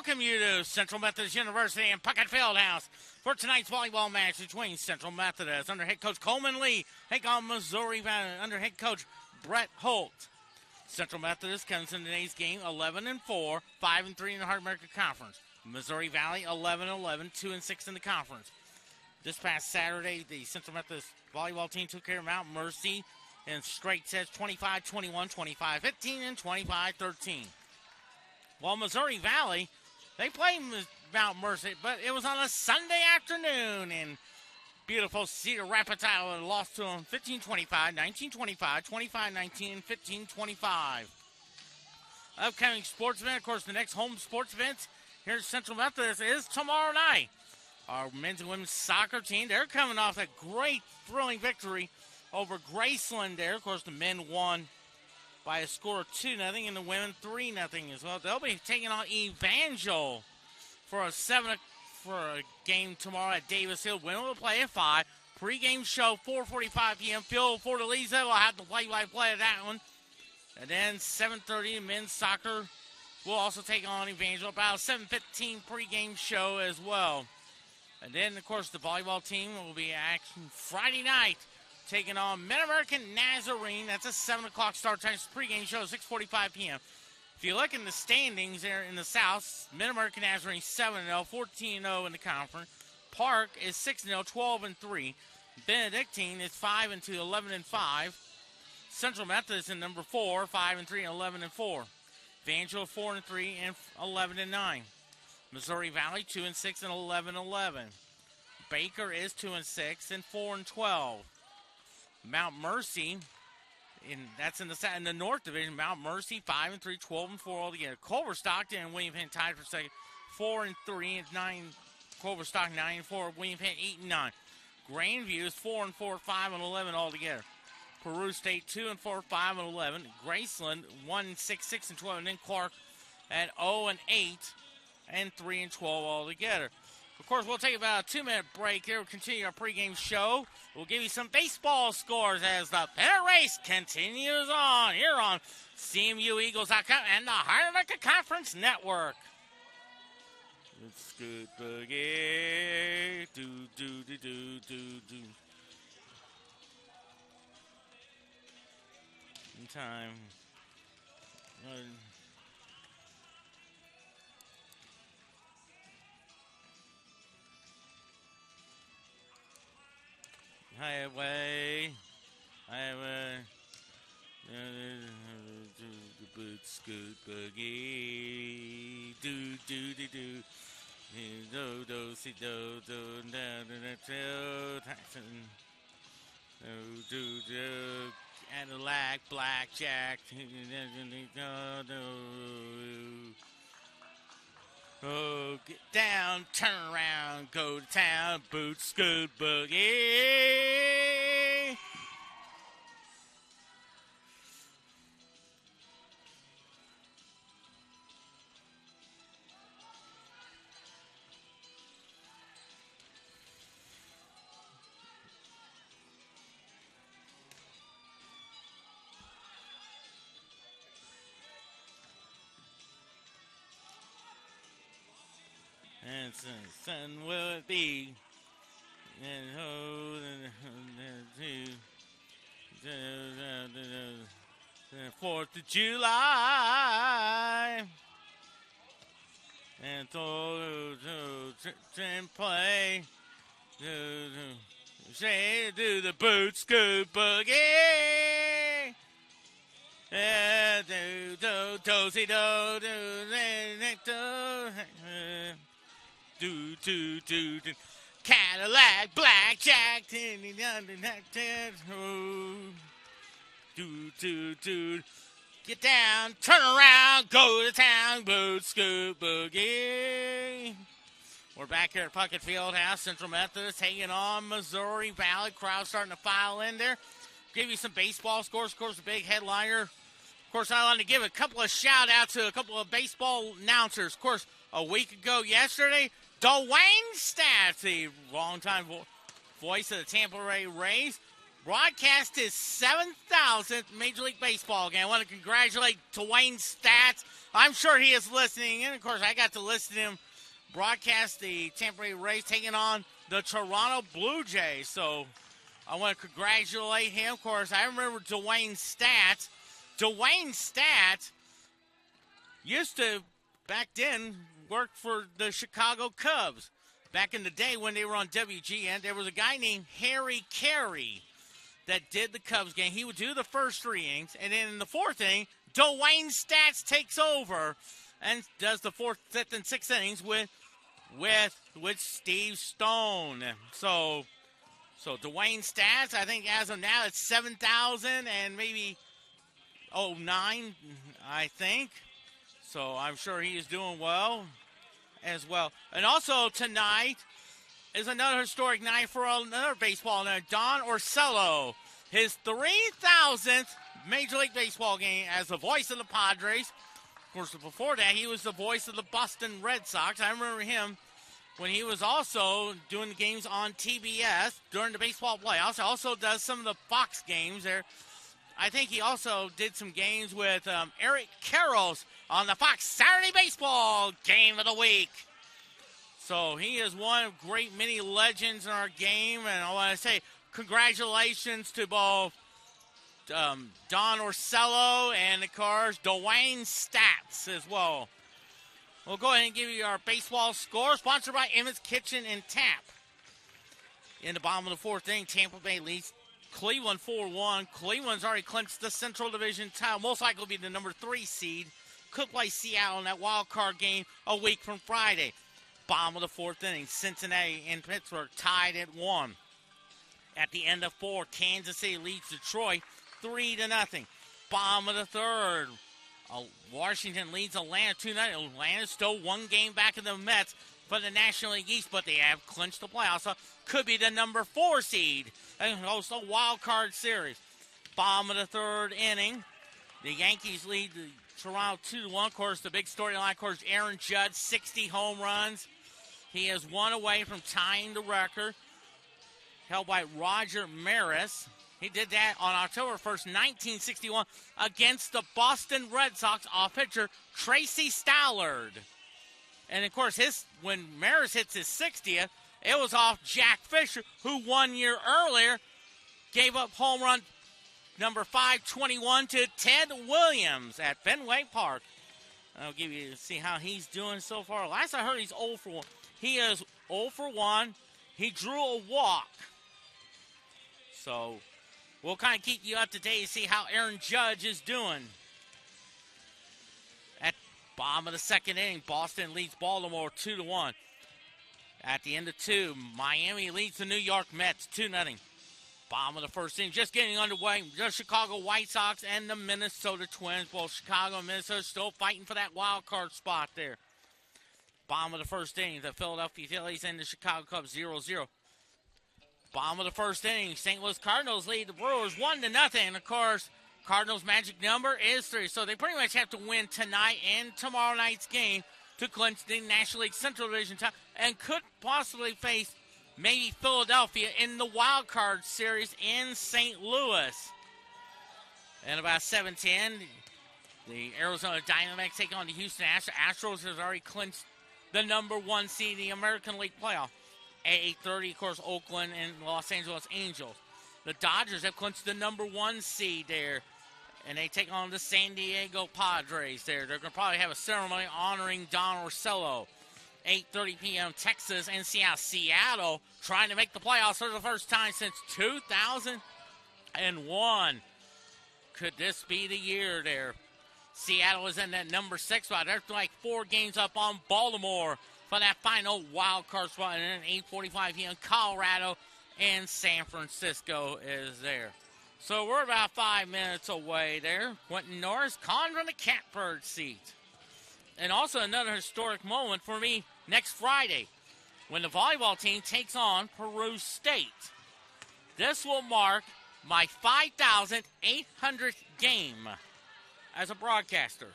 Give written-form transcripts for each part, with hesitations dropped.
welcome you to Central Methodist University in Puckett Fieldhouse for tonight's volleyball match between Central Methodist under head coach Coleman Lee, take on Missouri Valley under head coach Brett Holt. Central Methodist comes in today's game 11-4, 5-3 in the Hard America Conference. Missouri Valley 11-11, 2-6 in the conference. This past Saturday, the Central Methodist volleyball team took care of Mount Mercy in straight sets 25-21, 25-15, and 25-13. Well, Missouri Valley, they played Mount Mercy, but it was on a Sunday afternoon, and beautiful Cedar Rapids, Iowa lost to them 15-25, 19-25, 25-19, and 15-25. Upcoming sports event, of course, the next home sports event here at Central Methodist is tomorrow night. Our men's and women's soccer team, they're coming off a great, thrilling victory over Graceland there. Of course, the men won by a score of 2-0, and the women 3-0 as well. They'll be taking on Evangel for a game tomorrow at Davis Hill. Women will play at 5. Pre-game show 4:45 p.m. Phil Fortaleza will have the play-by-play of that one. And then 7:30 men's soccer will also take on Evangel. About a 7:15 pre-game show as well. And then, of course, the volleyball team will be in action Friday night, taking on Mid-American Nazarene. That's a 7 o'clock start time. Pre-game show 6:45 p.m. If you look in the standings there in the South, Mid-American Nazarene 7-0, 14-0 in the conference. Park is 6-0, 12-3. Benedictine is 5-2, 11-5. Central Methodist in number 4, 5-3, 11-4. Evangel 4-3 and 11-9. Missouri Valley 2-6 and 11-11. Baker is 2-6 and 4-12. Mount Mercy, that's in the North Division. Mount Mercy 5-3, 12-4 altogether. Culver Stockton and William Penn tied for second, 4-3 and 9. Culver Stockton 9-4. William Penn 8-9. Grandview is 4-4, 5-11 altogether. Peru State 2-4, 5-11. Graceland 1-6, 6-12, and then Clark at 0-8 and 3-12 altogether. Of course, we'll take about a 2-minute break here. We'll continue our pregame show. We'll give you some baseball scores as the pennant race continues on here on CMUEagles.com and the Higher America Conference Network. It's good boogie. Do, do, do, do, do, do. In time. Highway, the boots, good boogie, do, do, do, do, do, do, see, do, do, do, do, do, Cadillac, blackjack, oh, get down, turn around, go to town, boots, good boogie. And sun will it be, and oh, the 4th of July, and and play, say do the boots good boogie. Do do dozy do do do do do Cadillac blackjack do do do get down, turn around, go to town, boot scoop boogie. We're back here at Puckett Fieldhouse. Central Methodist taking on Missouri Valley. Crowd starting to file in there. Give you some baseball scores. Of course, the big headliner. Of course, I want to give a couple of shout-outs to a couple of baseball announcers. Of course, a week ago yesterday, Dwayne Stats, the longtime voice of the Tampa Bay Rays, broadcast his 7,000th Major League Baseball game. I want to congratulate Dwayne Stats. I'm sure he is listening. And, of course, I got to listen to him broadcast the Tampa Bay Rays taking on the Toronto Blue Jays. So I want to congratulate him. Of course, I remember Dwayne Stats. Dwayne Stats used to, back then, work for the Chicago Cubs. Back in the day when they were on WGN, there was a guy named Harry Carey that did the Cubs game. He would do the first 3 innings, and then in the 4th inning, Dwayne Stats takes over and does the 4th, 5th, and 6th innings with Steve Stone. So Dwayne Stats, I think as of now, it's 7,000 and maybe 9, I think. So I'm sure he is doing well as well. And also tonight is another historic night for another baseball night. Don Orsillo, his 3,000th Major League Baseball game as the voice of the Padres. Of course, before that, he was the voice of the Boston Red Sox. I remember him when he was also doing the games on TBS during the baseball playoffs. He also does some of the Fox games there. I think he also did some games with Eric Karros on the Fox Saturday Baseball Game of the Week. So he is one of great many legends in our game, and I want to say congratulations to both Don Orsillo and, of course, Dwayne Stats as well. We'll go ahead and give you our baseball score, sponsored by Emmett's Kitchen and Tap. In the bottom of the 4th inning, Tampa Bay leads Cleveland 4-1. Cleveland's already clinched the Central Division title. Most likely will be the number 3 seed. Could play Seattle in that wild card game a week from Friday. Bottom of the 4th inning, Cincinnati and Pittsburgh tied at 1. At the end of 4, Kansas City leads Detroit 3-0. Bottom of the 3rd, Washington leads Atlanta 2-0. Atlanta's still 1 game back of the Mets for the National League East, but they have clinched the playoffs. So could be the number 4 seed and also wild card series. Bottom of the 3rd inning, the Yankees lead the Toronto 2-1. Of course, the big storyline, of course, Aaron Judge, 60 home runs. He is 1 away from tying the record, held by Roger Maris. He did that on October 1st, 1961, against the Boston Red Sox off-pitcher Tracy Stallard. And, of course, when Maris hits his 60th, it was off Jack Fisher, who 1 year earlier gave up home run number 521 to Ted Williams at Fenway Park. I'll give you see how he's doing so far. Last I heard, he's 0 for 1. He is 0 for 1. He drew a walk. So we'll kind of keep you up to date and see how Aaron Judge is doing. At bottom of the 2nd inning, Boston leads Baltimore 2-1. At the end of 2, Miami leads the New York Mets 2-0. Bottom of the 1st inning, just getting underway. The Chicago White Sox and the Minnesota Twins. Both Chicago and Minnesota still fighting for that wild card spot there. Bottom of the 1st inning, the Philadelphia Phillies and the Chicago Cubs 0-0. Bottom of the 1st inning, St. Louis Cardinals lead the Brewers 1-0. And, of course, Cardinals' magic number is 3. So they pretty much have to win tonight and tomorrow night's game to clinch the National League Central Division title and could possibly face maybe Philadelphia in the wild card series in St. Louis. And about 7:10, the Arizona Diamondbacks take on the Houston Astros. Astros has already clinched the number 1 seed in the American League playoff. At 8:30, of course, Oakland and Los Angeles Angels. The Dodgers have clinched the number 1 seed there, and they take on the San Diego Padres there. They're going to probably have a ceremony honoring Don Orsillo. 8:30 p.m., Texas and Seattle. Seattle trying to make the playoffs for the first time since 2001. Could this be the year there? Seattle is in that number 6 spot. They're like 4 games up on Baltimore for that final wild card spot. And then 8:45 p.m., Colorado and San Francisco is there. So we're about 5 minutes away there. Quentin Norris conjuring the catbird seat. And also another historic moment for me next Friday when the volleyball team takes on Peru State. This will mark my 5,800th game as a broadcaster.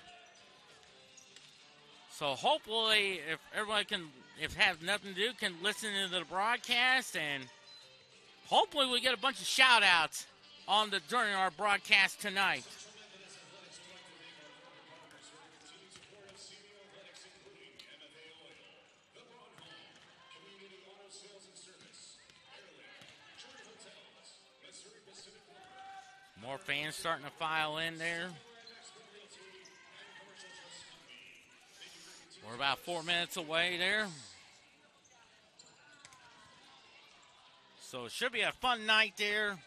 So hopefully, if everybody can, if have nothing to do, can listen to the broadcast and Hopefully we get a bunch of shout-outs during our broadcast tonight. More fans starting to file in there. We're about 4 minutes away there. So it should be a fun night there. Of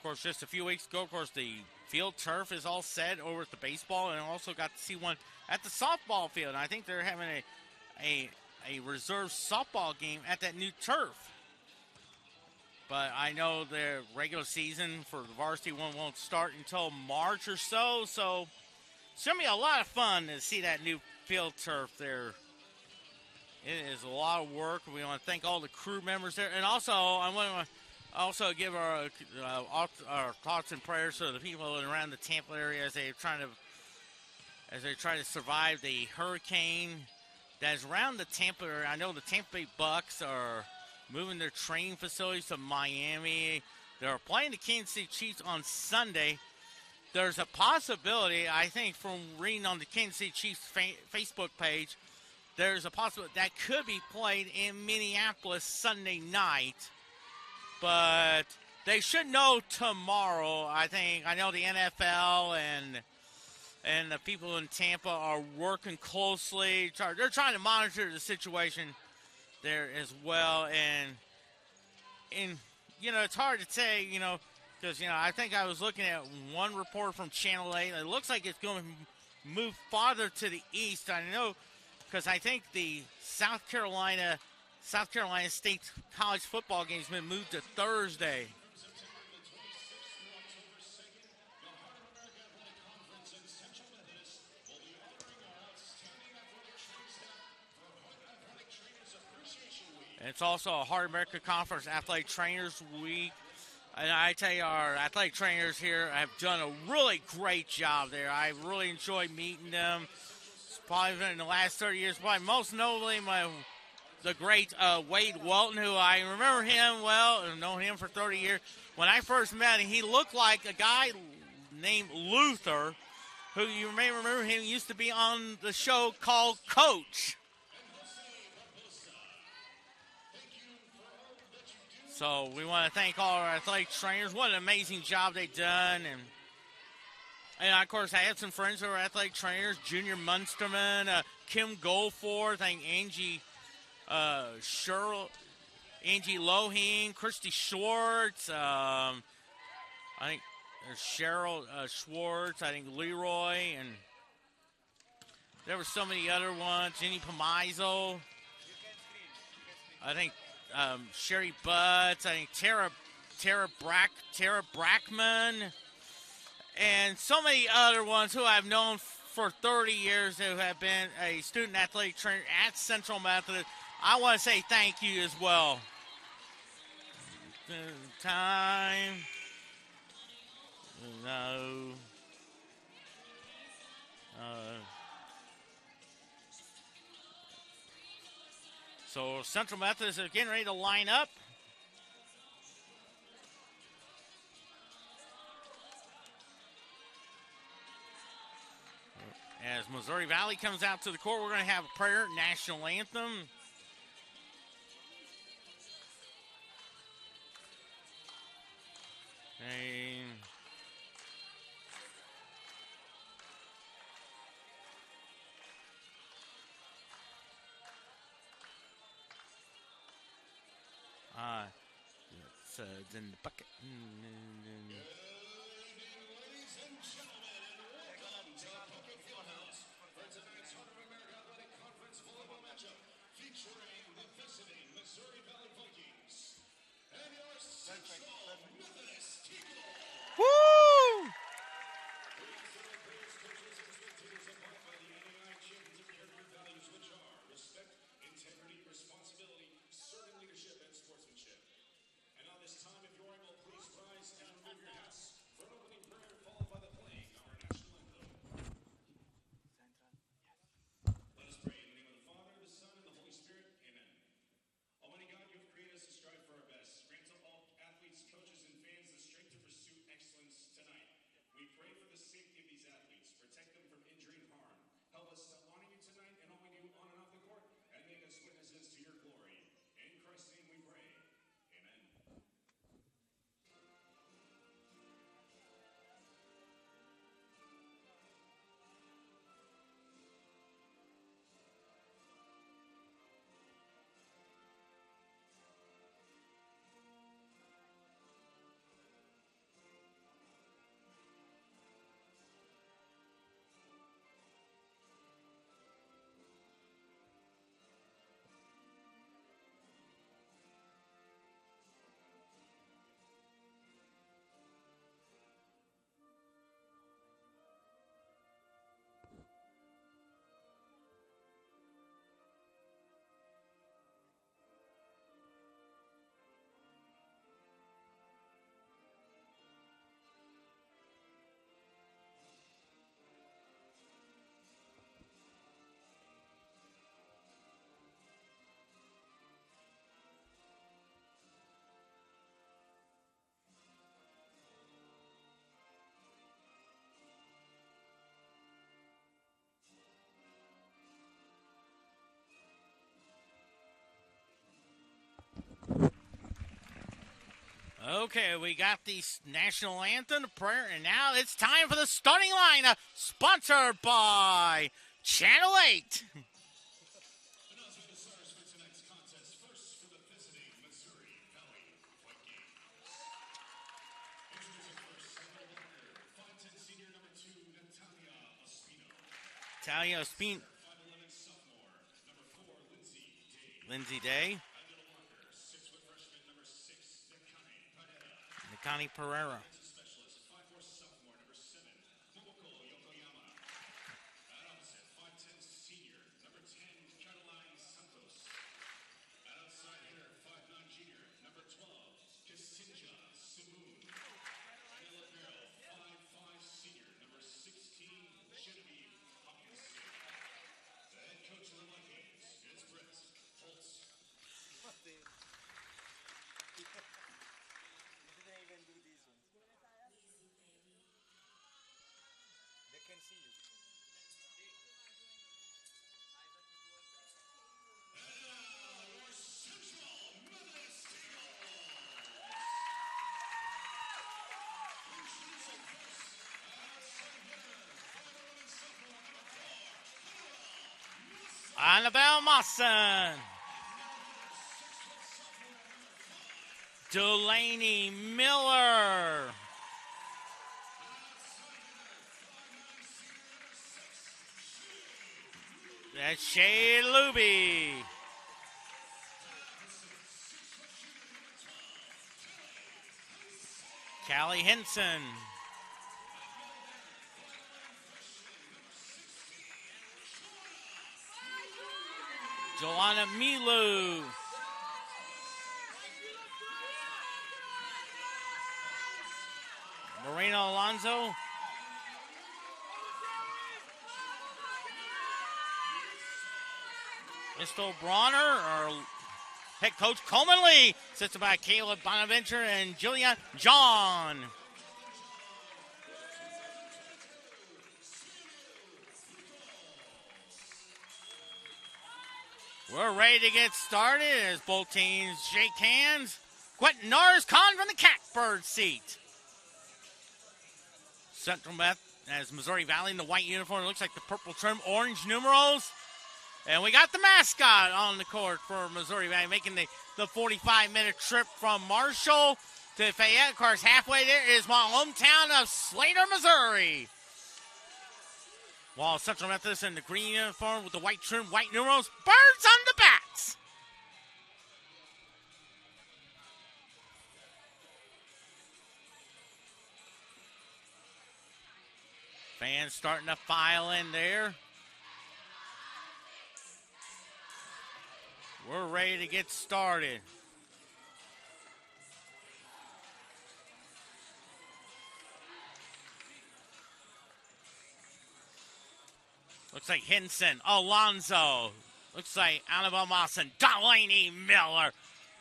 course, just a few weeks ago, of course, the field turf is all set over at the baseball, and I also got to see one at the softball field. And I think they're having a reserve softball game at that new turf. But I know the regular season for the varsity one won't start until March or so. So it's going to be a lot of fun to see that new field turf there. It is a lot of work. We want to thank all the crew members there. And also, I want to give our thoughts and prayers to the people around the Tampa area as they try to survive the hurricane that is around the Tampa area. I know the Tampa Bay Bucks are moving their training facilities to Miami. They're playing the Kansas City Chiefs on Sunday. There's a possibility, I think, from reading on the Kansas City Chiefs Facebook page, there's a possibility that could be played in Minneapolis Sunday night. But they should know tomorrow, I think. I know the NFL and the people in Tampa are working closely. They're trying to monitor the situation there as well. And it's hard to say, because, I think I was looking at one report from Channel 8. It looks like it's going to move farther to the east. I know because I think the South Carolina State college football game has been moved to Thursday. And it's also a Hard America Conference Athletic Trainers Week. And I tell you, our athletic trainers here have done a really great job there. I really enjoyed meeting them. It's probably been in the last 30 years, probably most notably the great Wade Welton, who I remember him well, and known him for 30 years. When I first met him, he looked like a guy named Luther, who you may remember him used to be on the show called Coach. So we want to thank all our athletic trainers. What an amazing job they've done. And of course, I had some friends who are athletic trainers. Junior Munsterman, Kim Goldforth, I think Angie Lohing, Christy Schwartz. I think Cheryl Schwartz. I think Leroy. And there were so many other ones. Jenny Pamizo. I think Sherry Butts, I think Tara Brackman, and so many other ones who I've known for 30 years who have been a student athletic trainer at Central Methodist. I want to say thank you as well. Time. No. So Central Methodist is getting ready to line up. As Missouri Valley comes out to the court, we're going to have a prayer, national anthem. It's in the bucket. Ladies and gentlemen, and welcome to the Puckett Fieldhouse for tonight's Heart of America Athletic Conference volleyball matchup featuring the visiting Missouri Valley Vikings and your Central Methodist Eagles. Woo! Coaches and spectators abide by the NAI championship character values, which are respect, integrity, responsibility, servant leadership, and sportsmanship. And on this time, if you're able, please rise and remove your hats for an opening prayer followed by the playing of our national anthem. Let us pray in the name of the Father, the Son, and the Holy Spirit. Amen. Almighty God, you have created us to strive for our Okay, we got the national anthem, the prayer, and now it's time for the starting lineup, sponsored by Channel 8. Announcing the starters for tonight's contest. First for the visiting Missouri Valley White Games. Introducing first, center blocker, 5'10" senior number 2, Natalia Espino. Talia Spin, 5'11" sophomore, number 4, Lindsay Lindsay Day. Day, Middle blocker, 6' freshman, number 6, Nakane Padera. Nikani Pereira, Specialist, 5'4" sophomore, number 7, Momoko Yokoyama. At opposite, 5'10" senior, number 10, Caroline Santos. At outside hitter, 5'9" junior, number 12, Kisinja Simoon. And in libero, 5'5" senior, number 16, Genevieve Hopkins. The head coach of the Vikings is Brett Holtz. Didn't even do these ones. They can see you. Your Central Methodist Eagles. Introducing first, outside hitter, 5'11" sophomore, number 4, Annabelle Mawson, Delaney Miller, that's Shay Luby, Callie Henson, Joanna Milu, Marina Alonso, Crystal Bronner, our head coach Coleman Lee, assisted by Caleb Bonaventure and Jillian John. We're ready to get started as both teams shake hands. Quentin Norris Con from the Catbird seat. Central Meth as Missouri Valley in the white uniform. It looks like the purple trim, orange numerals. And we got the mascot on the court for Missouri Valley, making the 45-minute trip from Marshall to Fayette. Of course, halfway there is my hometown of Slater, Missouri. While Central Methodist in the green uniform with the white trim, white numerals, birds on the bats. Fans starting to file in there. We're ready to get started. Looks like Henson, Alonzo. Looks like Annabelle Mawson, Delaney Miller,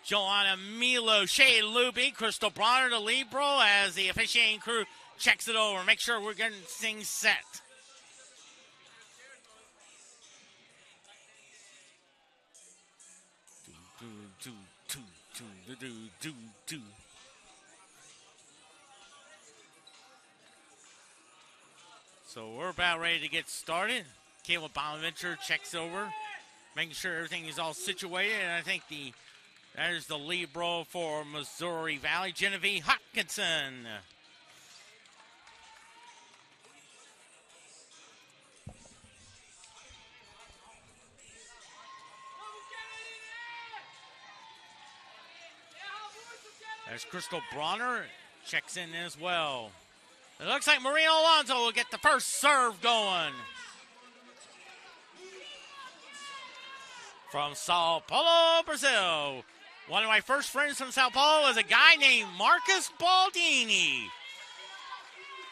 Joanna Milo, Shay Luby, Crystal Bronner, the Libro as the officiating crew checks it over. Make sure we're getting things set. So we're about ready to get started. Caleb Bonaventure checks over, making sure everything is all situated. And I think there's the Libro for Missouri Valley, Genevieve Hopkinson. There's Crystal Bronner, checks in as well. It looks like Marina Alonso will get the first serve going. From Sao Paulo, Brazil. One of my first friends from Sao Paulo is a guy named Marcus Baldini.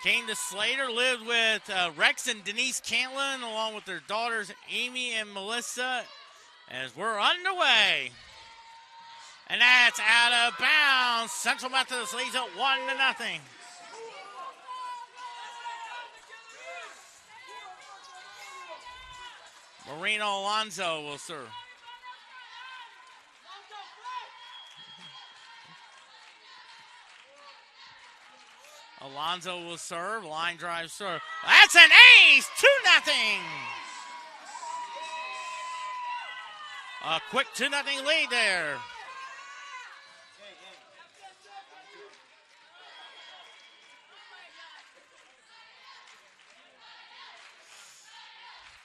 Came to Slater, lived with Rex and Denise Cantlin, along with their daughters Amy and Melissa, as we're underway. And that's out of bounds. Central Methodist leads it 1-0. Marino Alonso will serve. Alonzo will serve. Line drive serve. That's an ace! 2-0. A quick 2-0 lead there.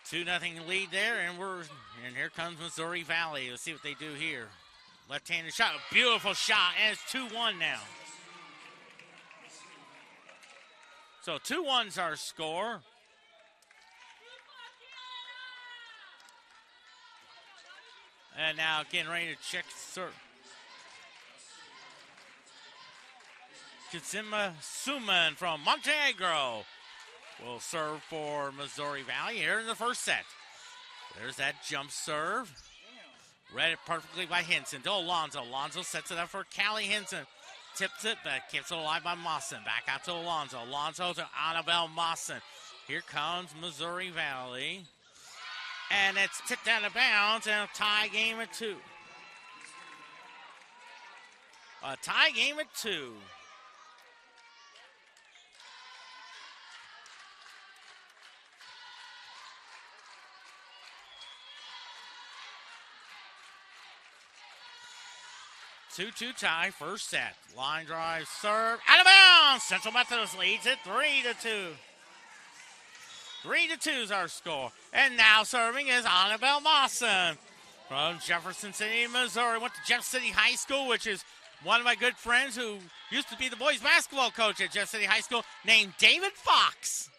Two nothing lead there, and here comes Missouri Valley. Let's see what they do here. Left-handed shot, a beautiful shot, and it's 2-1 now. So 2-1's our score. And now getting ready to check serve. Kitsima Suman from Montenegro will serve for Missouri Valley here in the first set. There's that jump serve. Read it perfectly by Henson to Alonzo. Alonzo sets it up for Callie Henson. Tips it, but keeps it alive by Mawson. Back out to Alonzo. Alonzo to Annabelle Mawson. Here comes Missouri Valley. And it's tipped out of bounds and a tie game at 2. A tie game at 2. Two-two tie, first set. Line drive, serve, out of bounds. Central Methodist leads it 3-2. 3-2 is our score. And now serving is Annabelle Mawson from Jefferson City, Missouri. Went to Jeff City High School, which is one of my good friends who used to be the boys basketball coach at Jeff City High School, named David Fox.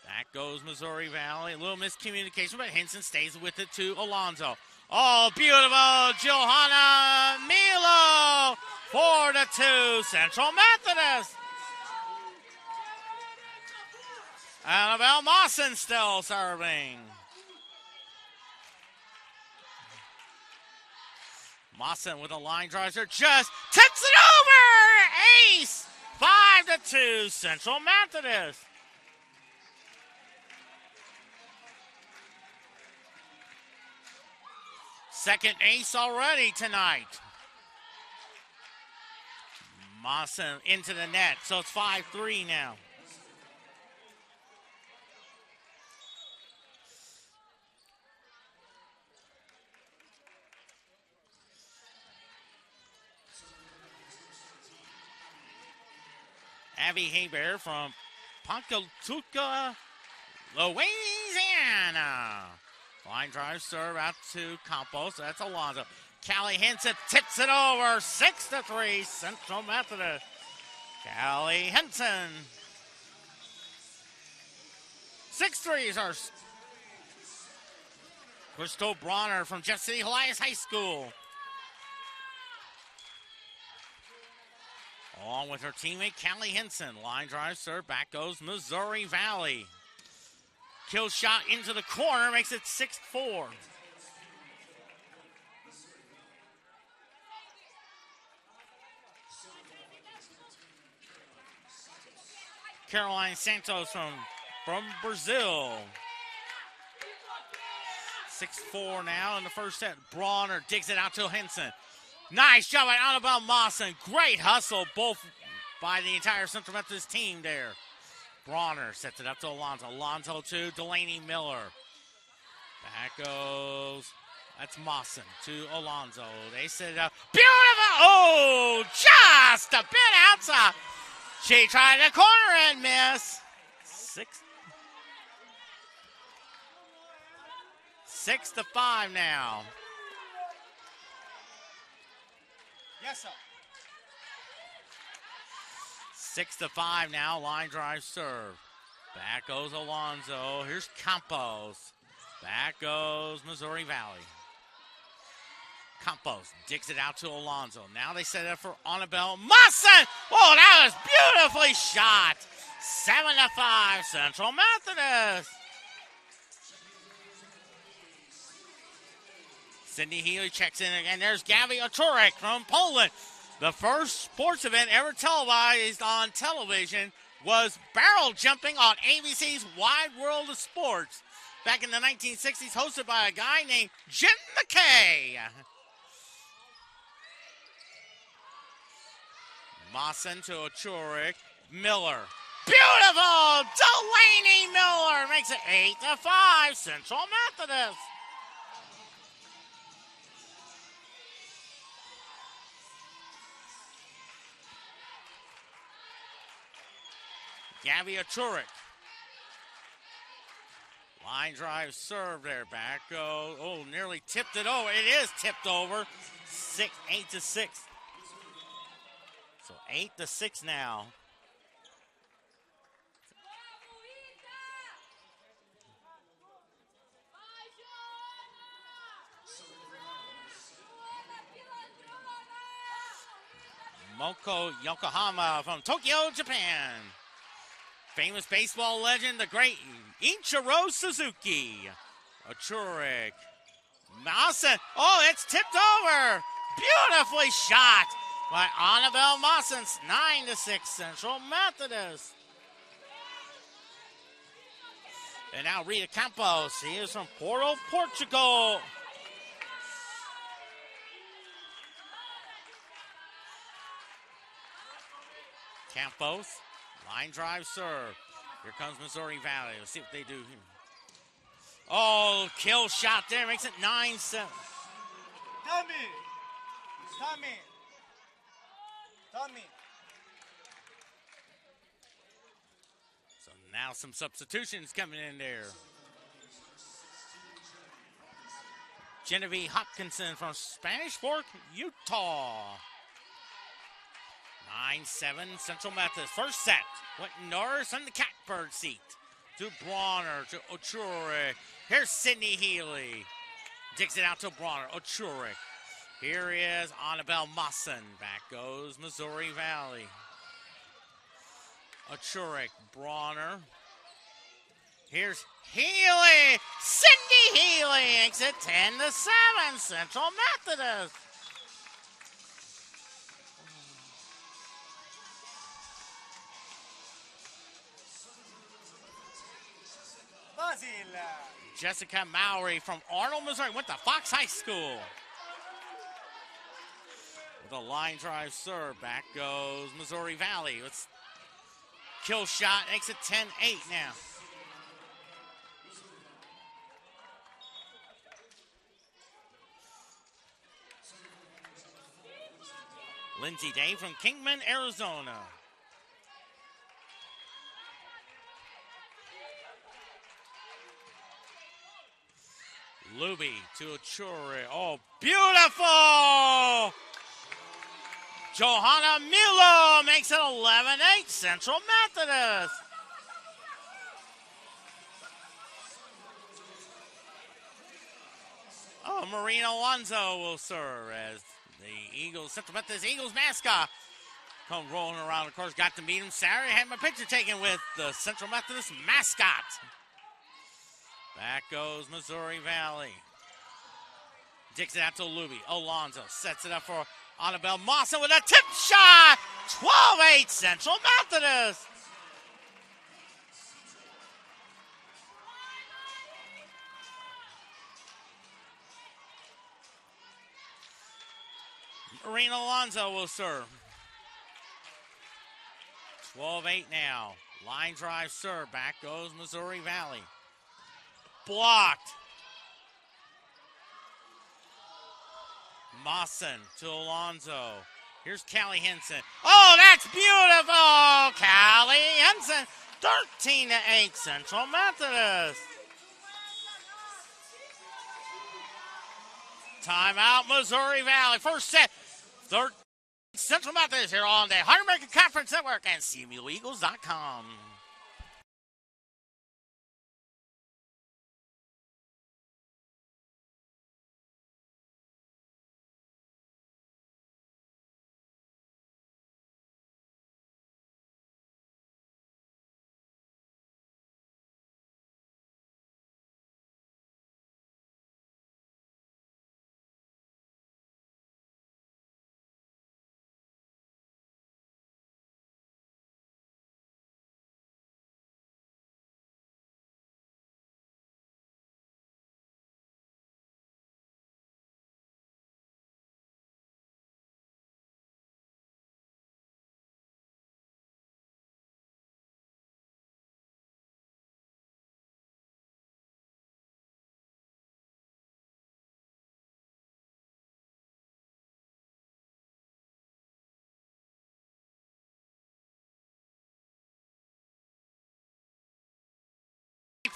Back goes Missouri Valley. A little miscommunication, but Henson stays with it to Alonzo. Oh, beautiful. Johanna Milo. 4-2. Central Methodist. Annabelle Mawson still serving. Mawson with a line drive. Just tips it over. Ace. 5-2. Central Methodist. Second ace already tonight. Mawson into the net, so it's 5-3 now. Abby Hebert from Ponchatoula, Louisiana. Line drive serve out to Campos. That's Alonzo. Callie Henson tips it over. 6-3 Central Methodist. Callie Henson. 6-3 is our Crystal Bronner from Jeff City Elias High School. Along with her teammate Callie Henson. Line drive serve. Back goes Missouri Valley. Kill shot into the corner makes it 6-4. Caroline Santos from Brazil. 6-4 now in the first set. Bronner digs it out to Henson. Nice job by Annabelle Mawson. Great hustle both by the entire Central Methodist team there. Bronner sets it up to Alonzo. Alonzo to Delaney Miller. Back goes. That's Mawson to Alonzo. They set it up. Beautiful! Oh, just a bit outside. She tried the corner and miss. 6-5 now. Yes, sir. 6-5 now. Line drive serve. Back goes Alonzo. Here's Campos. Back goes Missouri Valley. Campos digs it out to Alonzo. Now they set it up for Annabelle Mawson. Oh, that was beautifully shot. 7-5 Central Methodist. Sydney Healy checks in, and there's Gabby Oturek from Poland. The first sports event ever televised on television was barrel jumping on ABC's Wide World of Sports back in the 1960s, hosted by a guy named Jim McKay. Mawson to Ochurik. Miller. Beautiful! Delaney Miller makes it 8-5, Central Methodist. Gabby Ochurik. Line drive serve there. Back go. Oh, nearly tipped it over. It is tipped over. 8-6. So 8-6 now. Moko Yokohama from Tokyo, Japan. Famous baseball legend, the great Ichiro Suzuki. Ochurik. Mawson. Oh, it's tipped over. Beautifully shot by Annabelle Mawson. 9-6 Central Methodist. And now Rita Campos. He is from Porto, Portugal. Campos, line drive serve. Here comes Missouri Valley. Let's see what they do here. Oh, kill shot there. Makes it 9-7. Tommy. So now some substitutions coming in there. Genevieve Hopkinson from Spanish Fork, Utah. 9-7 Central Methodist. First set went Norris on the catbird seat. To Bronner, to Ochurik. Here's Sydney Healy. Digs it out to Bronner. Ochurik. Here is Annabelle Mawson. Back goes Missouri Valley. Ochurik, Bronner. Here's Healy. Sydney Healy makes it 10-7 Central Methodist. Jessica Mowry from Arnold, Missouri, went to Fox High School. With a line drive serve, back goes Missouri Valley. Let's kill shot, makes it 10-8 now. Lindsay Day from Kingman, Arizona. Luby to Ochurik. Oh, beautiful! Johanna Milo makes it 11-8 Central Methodist. Oh, Marina Alonzo will serve as the Eagles, Central Methodist Eagles mascot. Come rolling around, of course, got to meet him Saturday. Had my picture taken with the Central Methodist mascot. Back goes Missouri Valley. Digs it out to Luby. Alonzo sets it up for Annabelle Mawson with a tip shot. 12-8 Central Methodist. Marina Alonzo will serve. 12-8 now. Line drive serve. Back goes Missouri Valley. Blocked. Mawson to Alonzo. Here's Callie Henson. Oh, that's beautiful! Callie Henson, 13-8 Central Methodist. Timeout, Missouri Valley. First set, 13 Central Methodist here on the Hard American Conference Network and CMUEagles.com.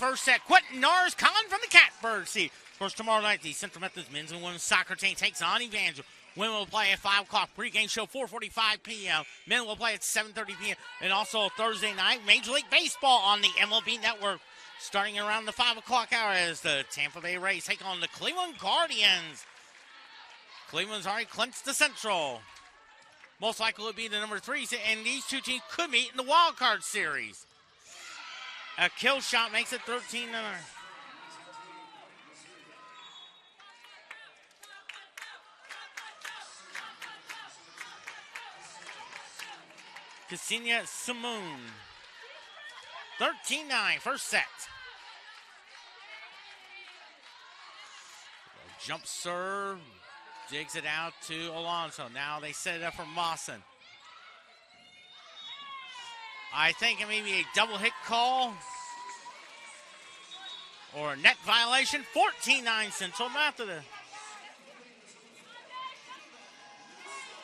first set. Quentin Norris calling from the Catbird seat. Of course, tomorrow night, the Central Methodist men's and women's soccer team takes on Evangel. Women will play at 5 o'clock. Pre-game show, 4:45 p.m. Men will play at 7:30 p.m. And also Thursday night, Major League Baseball on the MLB Network. Starting around the 5 o'clock hour as the Tampa Bay Rays take on the Cleveland Guardians. Cleveland's already clinched the Central. Most likely will be the number 3, and these two teams could meet in the wild card series. A kill shot makes it 13-9. Ksenia Simone. 13-9, first set. Jump serve. Jigs it out to Alonso. Now they set it up for Mawson. I think it may be a double hit call or a net violation. 14-9 Central Methodist.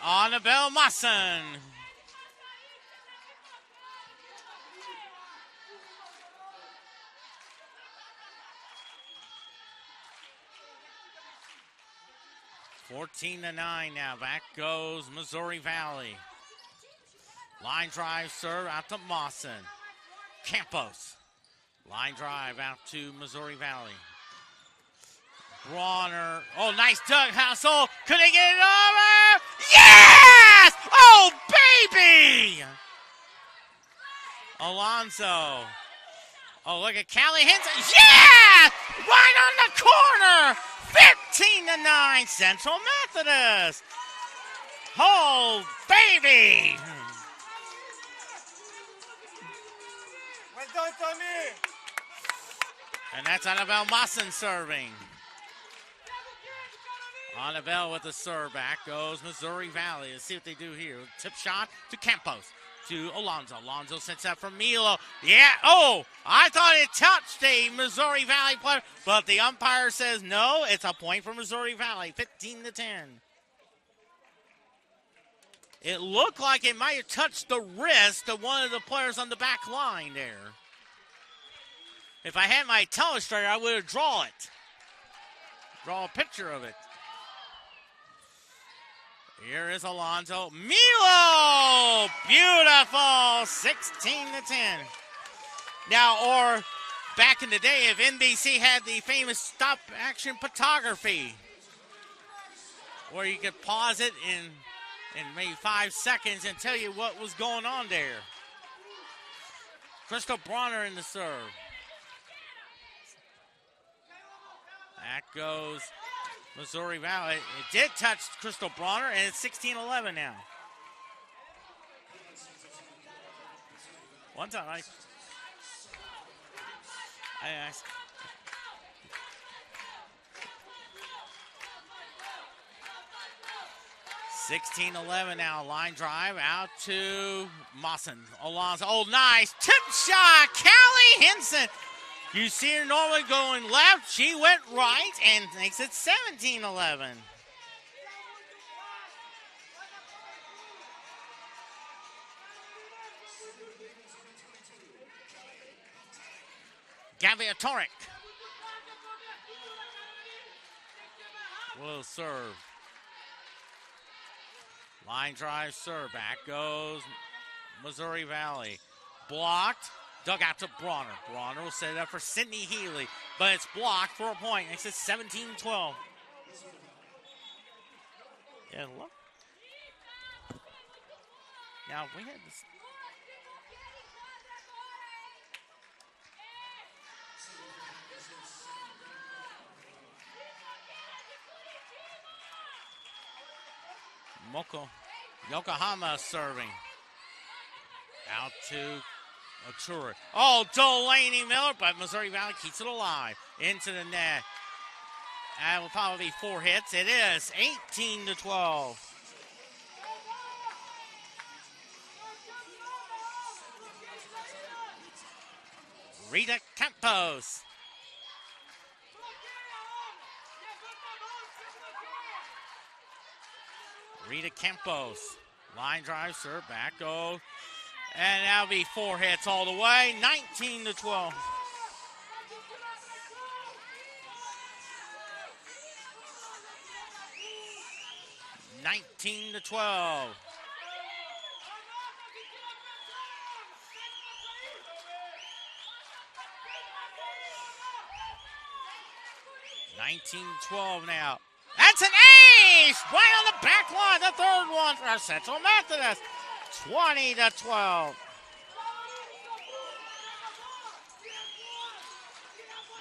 Annabelle Mawson. (14-9) now. Back goes Missouri Valley. Line drive serve out to Mawson. Campos. Line drive out to Missouri Valley. Bronner. Oh, nice Doug Hassel. Could they get it over? Yes! Oh, baby! Alonso. Oh, look at Callie Henson. Yeah! Right on the corner! 15-9 Central Methodist. Oh, baby! Well done, Tommy. And that's Annabelle Mawson serving. Annabelle with the serve. Back goes Missouri Valley. Let's see what they do here. Tip shot to Campos. To Alonso. Alonso sets up for Milo. Yeah. Oh, I thought it touched a Missouri Valley player, but the umpire says no. It's a point for Missouri Valley. 15-10. It looked like it might have touched the wrist of one of the players on the back line there. If I had my telestrator, I would have drawn it. Draw a picture of it. Here is Alonso. Milo! Beautiful! 16-10. Now, or back in the day, if NBC had the famous stop-action photography, where you could pause it in maybe 5 seconds and tell you what was going on there. Crystal Bronner in the serve. That goes Missouri Valley. It did touch Crystal Bronner, and it's 16-11 now. One time I asked. (16-11) now. Line drive out to Mawson. Alonso. Oh, nice tip shot. Callie Henson. You see her normally going left. She went right and makes it 17-11. Gaviatoric will serve. Line drive serve. Back goes Missouri Valley. Blocked. Dug out to Bronner. Bronner will set it up for Sydney Healy, but it's blocked for a point. Makes it 17-12. Yeah, look. Now, we had this. Yokohama serving. Out to Atura. Oh, Delaney Miller, but Missouri Valley keeps it alive. Into the net. That will probably be 4 hits. It is 18-12. Rita Campos. Rita Campos. Line drive, serve, back, go. And that'll be 4 hits all the way. 19-12. 19-12. Now. That's an ace! Right on the back line. The third one for Central Methodist. 20-12.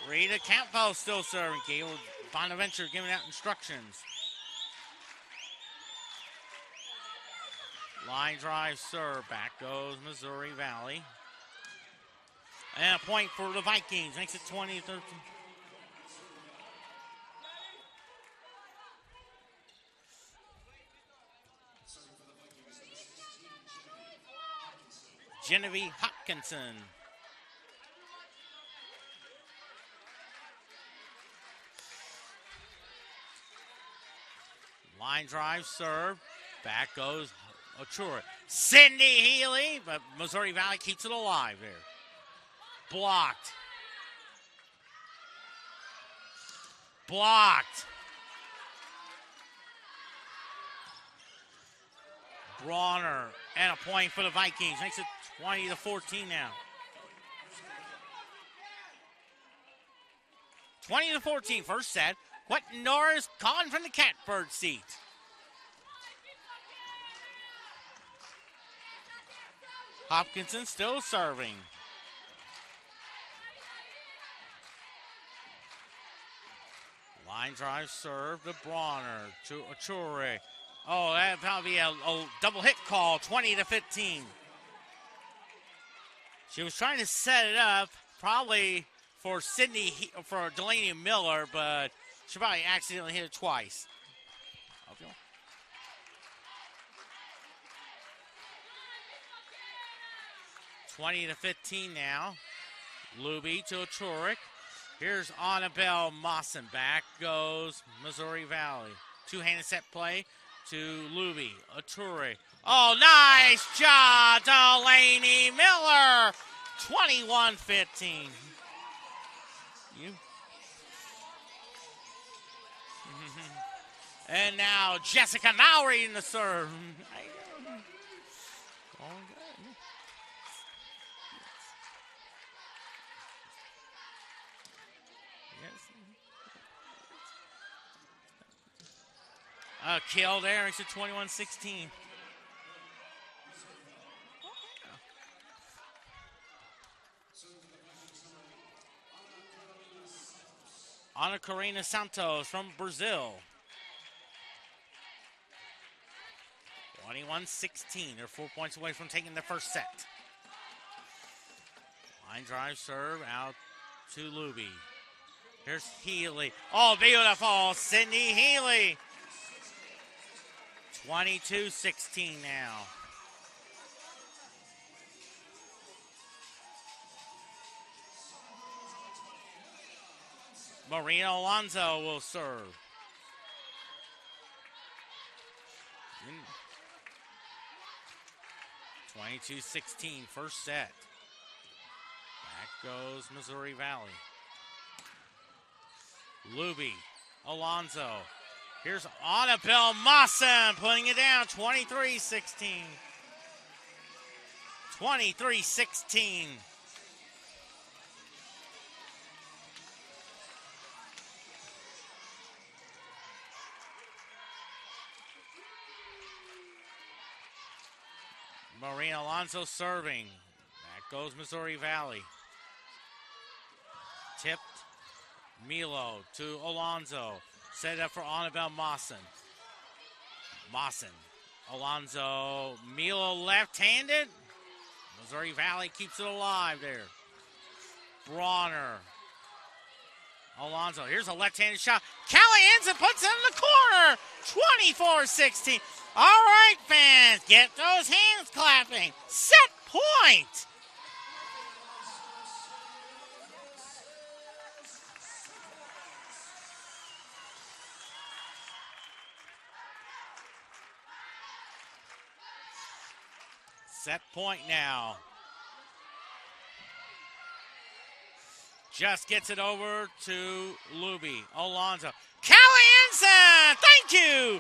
Rita Campbell still serving. Gail Bonaventure giving out instructions. Line drive serve. Back goes Missouri Valley. And a point for the Vikings. Makes it 20-13. Genevieve Hopkinson. Line drive serve. Back goes Ochura. Cindy Healy, but Missouri Valley keeps it alive there. Blocked. Bronner, and a point for the Vikings. Makes it 20-14 now. 20-14, first set. Quentin Norris calling from the catbird seat. Hopkinson still serving. Line drive serve to Bronner, to Achure. Oh, that'd probably be a double hit call, 20-15. She was trying to set it up, probably for Delaney Miller, but she probably accidentally hit it twice. Okay. $20-15 now. Luby to Achurik. Here's Annabelle Mawson. Back goes Missouri Valley. Two-handed set play to Luby. Achurik. Oh, nice job, Delaney Miller. 21-15. And now Jessica Mowry in the serve. Going good. Yes. Kill there. Makes it 21-16. Ana Karina Santos from Brazil. 21-16. They're 4 points away from taking the first set. Line drive serve out to Luby. Here's Healy. Oh, beautiful. Sydney Healy. 22-16 now. Marina Alonso will serve. 22-16, first set. Back goes Missouri Valley. Luby, Alonso. Here's Annabelle Mawson putting it down, 23-16. 23-16. Marina Alonso serving. Back goes Missouri Valley. Tipped. Milo to Alonso. Set up for Annabelle Mawson. Alonso. Milo left-handed. Missouri Valley keeps it alive there. Bronner. Alonso. Here's a left-handed shot. Callahansen puts it in the corner. 24-16. All right, fans, get those hands clapping. Set point. Set point now. Just gets it over to Luby. Alonso. Callahansen, thank you.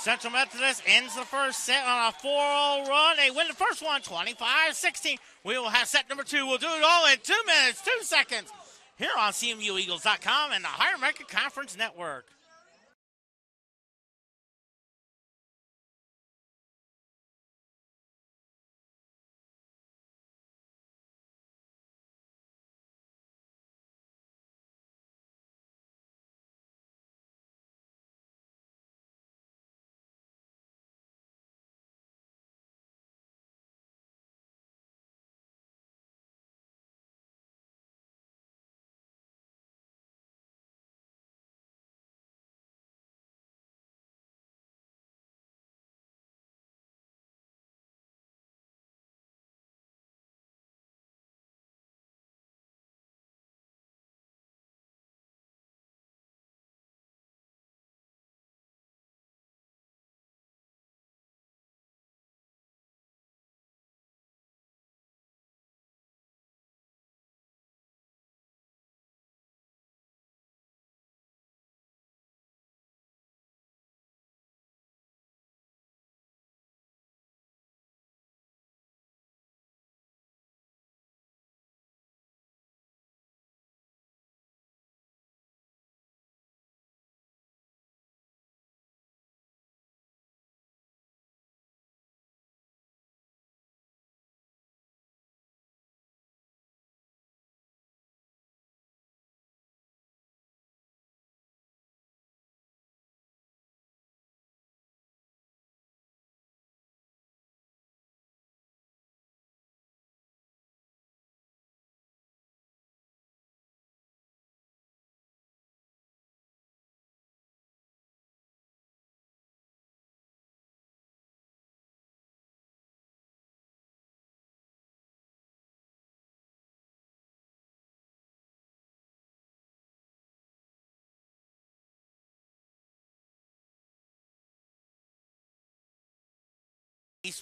Central Methodist ends the first set on a 4-0 run. They win the first one, 25-16. We will have set number 2. We'll do it all in 2 minutes, 2 seconds, here on CMUEagles.com and the Higher American Conference Network.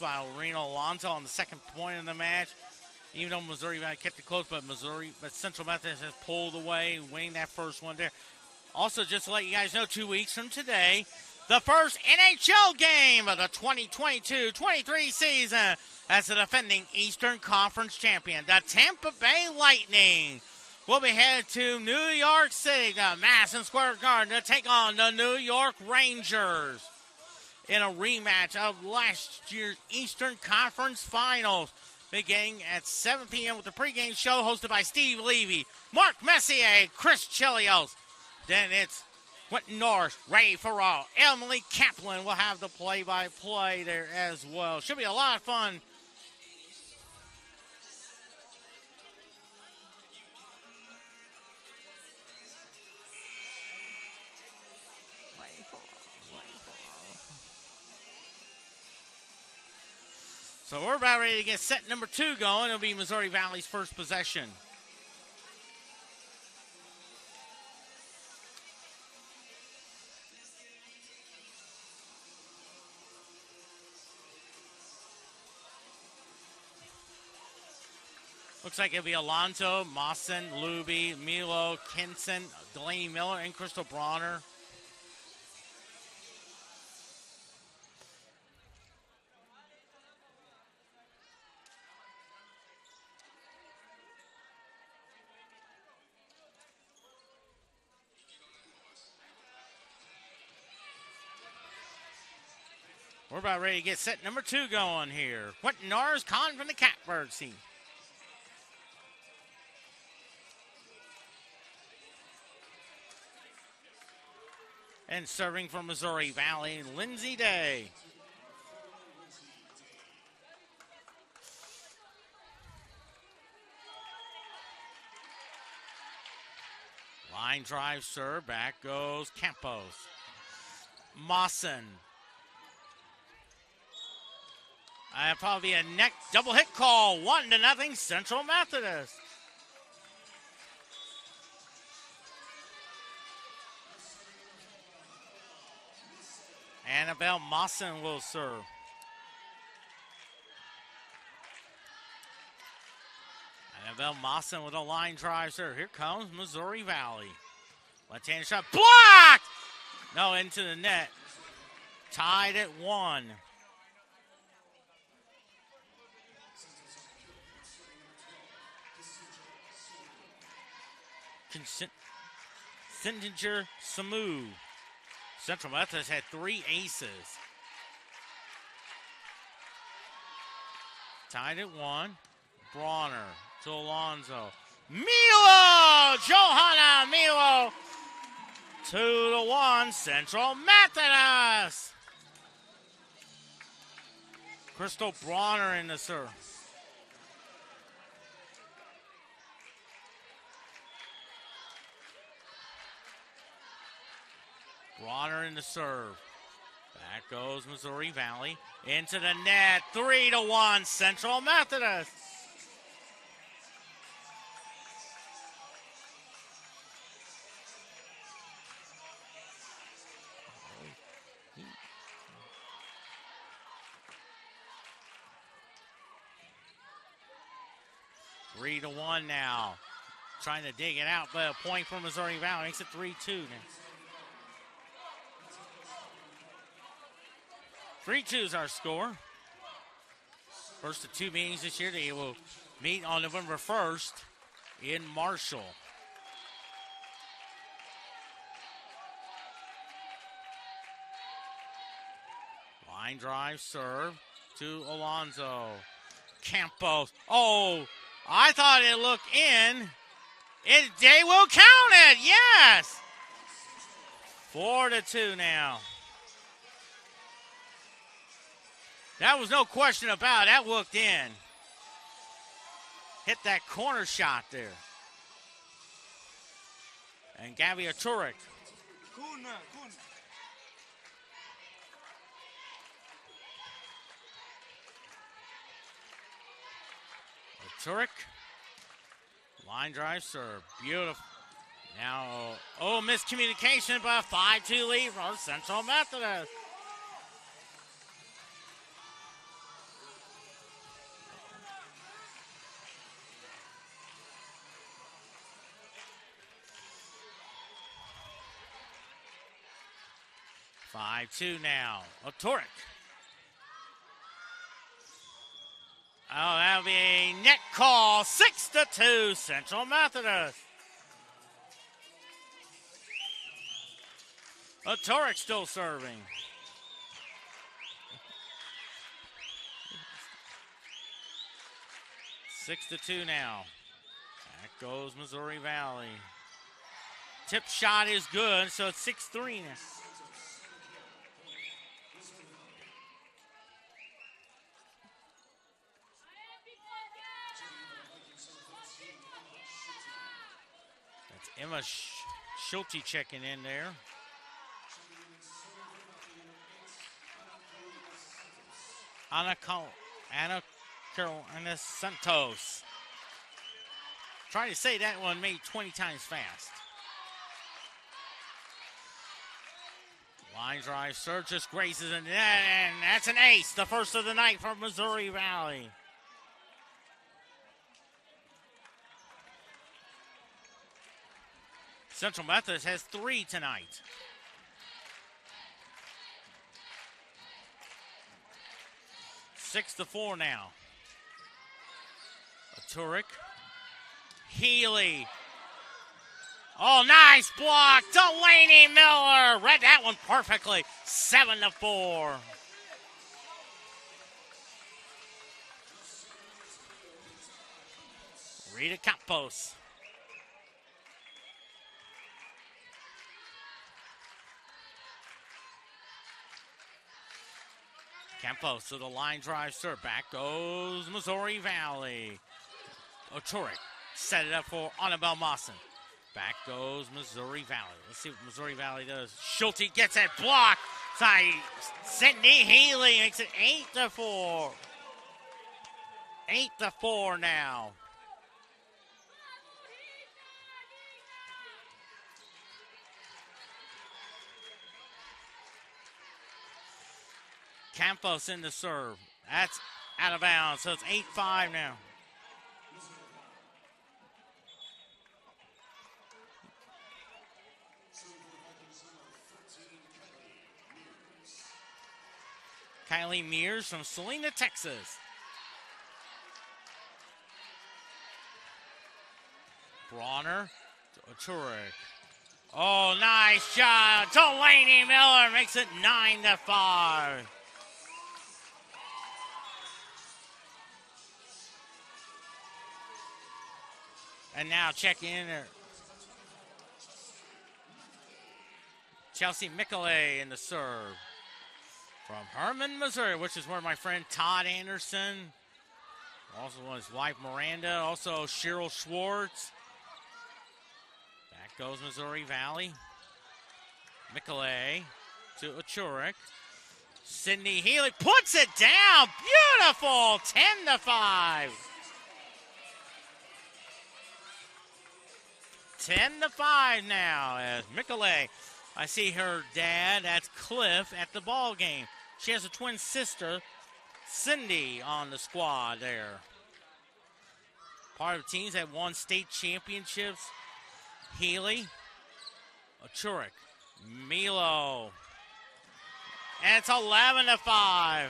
By Reno Alonso on the second point of the match. Even though Missouri kept it close, but Central Methodist has pulled away, winning that first one there. Also, just to let you guys know, 2 weeks from today, the first NHL game of the 2022-23 season as the defending Eastern Conference champion, the Tampa Bay Lightning, will be headed to New York City, to Madison Square Garden, to take on the New York Rangers in a rematch of last year's Eastern Conference Finals, beginning at 7 p.m. with the pregame show hosted by Steve Levy, Mark Messier, Chris Chilios. Then it's Quentin Norris, Ray Farrell, Emily Kaplan will have the play-by-play there as well. Should be a lot of fun. So we're about ready to get set number 2 going. It'll be Missouri Valley's first possession. Looks like it'll be Alonso, Mawson, Luby, Milo, Kinson, Delaney Miller, and Crystal Bronner. We're about ready to get set number 2 going here. Quentin Norris calling from the Catbird seat. And serving for Missouri Valley, Lindsey Day. Line drive serve, back goes Campos. Mawson. Probably a neck double hit call, 1-0 Central Methodist. Annabelle Mawson will serve. Annabelle Mawson with a line drive serve. Here comes Missouri Valley. Left-hand shot blocked! No, into the net. Tied at 1. Sintinger Samu. Central Methodist had 3 aces. Tied at 1. Bronner to Alonzo. Milo! Johanna Milo! 2-1, Central Methodist. Crystal Bronner in the serve. Bronner in the serve. Back goes Missouri Valley. Into the net. 3-1, Central Methodist. Three to 1 now. Trying to dig it out, but a point for Missouri Valley. Makes it 3-2 now. 3-2 is our score. First of 2 meetings this year. They will meet on November 1st in Marshall. Line drive serve to Alonzo. Campos. Oh, I thought it looked in. They will count it. Yes. 4-2 now. That was no question about it. That looked in. Hit that corner shot there. And Gabby Turek. Turek. Line drive serve. Beautiful. Now, miscommunication, but a 5-2 lead for Central Methodist. Five-2 now. Turek. Oh, that'll be a net call. 6-2, Central Methodist. Turek still serving. Six to 2 now. Back goes Missouri Valley. Tip shot is good, so it's 6-3 now. Emma Schulte checking in there. Ana Carolina Santos. Trying to say that one made 20 times fast. Line drive, serve just grazes in the net, and that's an ace, the first of the night for Missouri Valley. Central Methodist has 3 tonight. Six to 4 now. Turek. Healy. Oh, nice block. Delaney Miller. Read that one perfectly. 7-4. Rita Campos. Campos to the line drive serve. Back goes Missouri Valley. Turek set it up for Annabelle Mawson. Back goes Missouri Valley. Let's see what Missouri Valley does. Schulte gets it blocked. Sydney Healy makes it 8-4. 8-4 now. Campos in the serve. That's out of bounds, so it's 8-5 now. Kylie Mears from Salina, Texas. Bronner to Turek. Oh, nice shot. Delaney Miller makes it 9-5. And now check in Chelsea Michele in the serve. From Herman, Missouri, which is where my friend Todd Anderson, also his wife Miranda, also Cheryl Schwartz. Back goes Missouri Valley. Michele to Achurek. Sydney Healy puts it down. Beautiful. 10-5. 10-5 now as Michele. I see her dad, that's Cliff, at the ball game. She has a twin sister, Cindy, on the squad there. Part of teams that won state championships. Healy, Achurek, Milo. And it's 11-5. I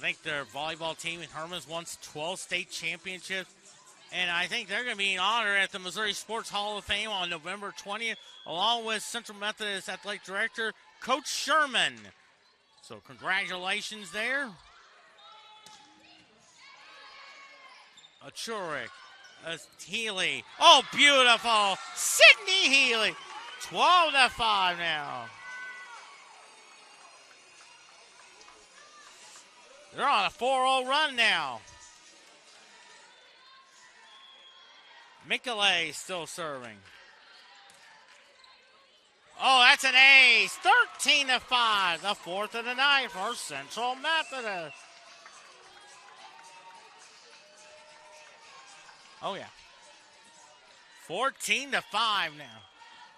think their volleyball team in Herman's won 12 state championships. And I think they're going to be honored at the Missouri Sports Hall of Fame on November 20th, along with Central Methodist Athletic Director, Coach Sherman. So congratulations there. Achurek, Healy. Oh, beautiful. Sydney Healy. 12-5 now. They're on a 4-0 run now. Michele still serving. Oh, that's an ace. 13-5. The fourth of the night for Central Methodist. Oh, yeah. 14-5 now.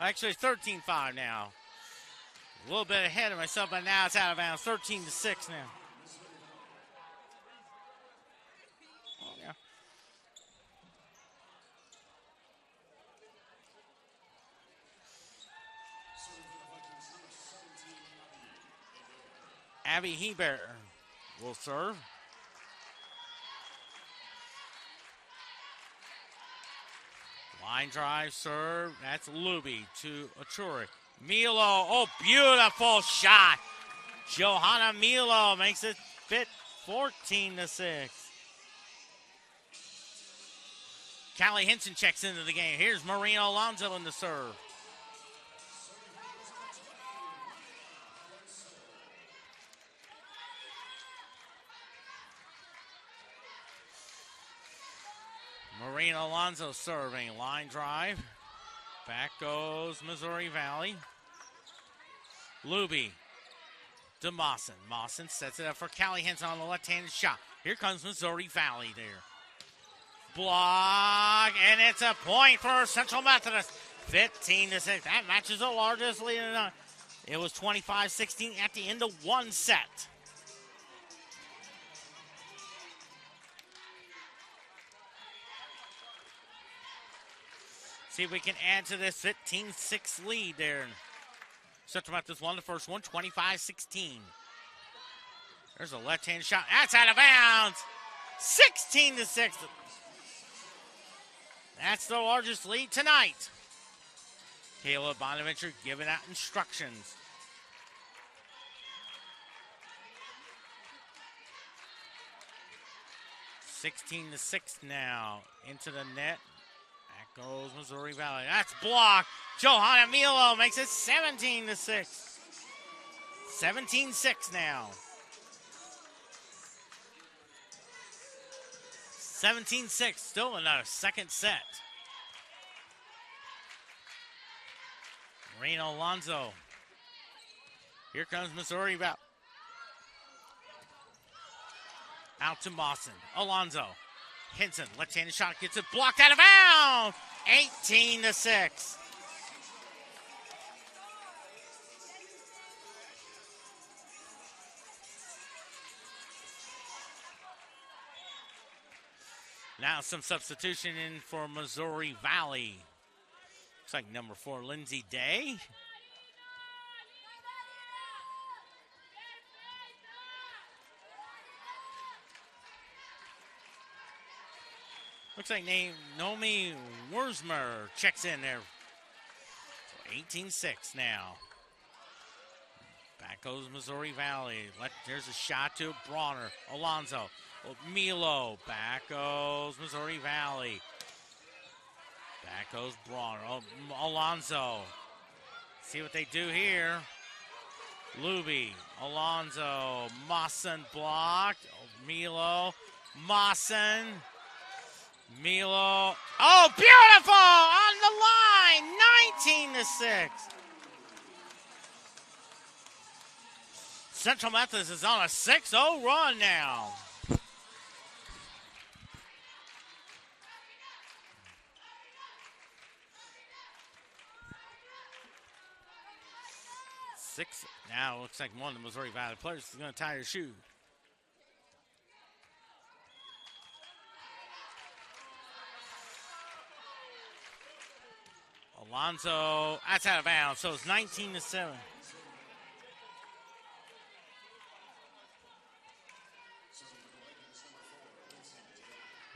Actually, 13-5 now. A little bit ahead of myself, but now it's out of bounds. 13-6 now. Oh, yeah. Abby Hebert will serve. Line drive serve. That's Luby to Achurek. Milo. Oh, beautiful shot. Johanna Milo makes it fit 14-6. Callie Henson checks into the game. Here's Marina Alonso in the serve. Marina Alonso serving. Line drive. Back goes Missouri Valley. Luby to Mawson. Mawson sets it up for Callie Henson on the left-handed shot. Here comes Missouri Valley there. Block, and it's a point for Central Methodist. 15-6. That matches the largest lead. It was 25-16 at the end of one set. See if we can add to this 15-6 lead there. Central Methodist won the first one, 25-16. There's a left-hand shot. That's out of bounds. 16-6. That's the largest lead tonight. Kayla Bonaventure giving out instructions. $16-6 now. Into the net. Back goes Missouri Valley. That's blocked. Johanna Milo makes it 17-6. 17-6 now. 17-6, still in our second set. Marina Alonso. Here comes Missouri Valley. Out to Mawson. Alonso. Henson, left-handed shot, gets it blocked out of bounds. 18-6. Now some substitution in for Missouri Valley. Looks like number 4, Lindsay Day. Looks like Naomi Wurzmer checks in there. 18-6 now. Back goes Missouri Valley. There's a shot to Bronner. Alonzo. Milo. Back goes Missouri Valley. Back goes Bronner. Alonzo. See what they do here. Luby. Alonzo. Mawson blocked. Milo. Mawson. Milo. Oh, beautiful! On the line. 19-6. Central Methodist is on a 6-0 run now. Now looks like one of the Missouri Valley players is going to tie her shoe. Alonzo, that's out of bounds, so it's 19-7.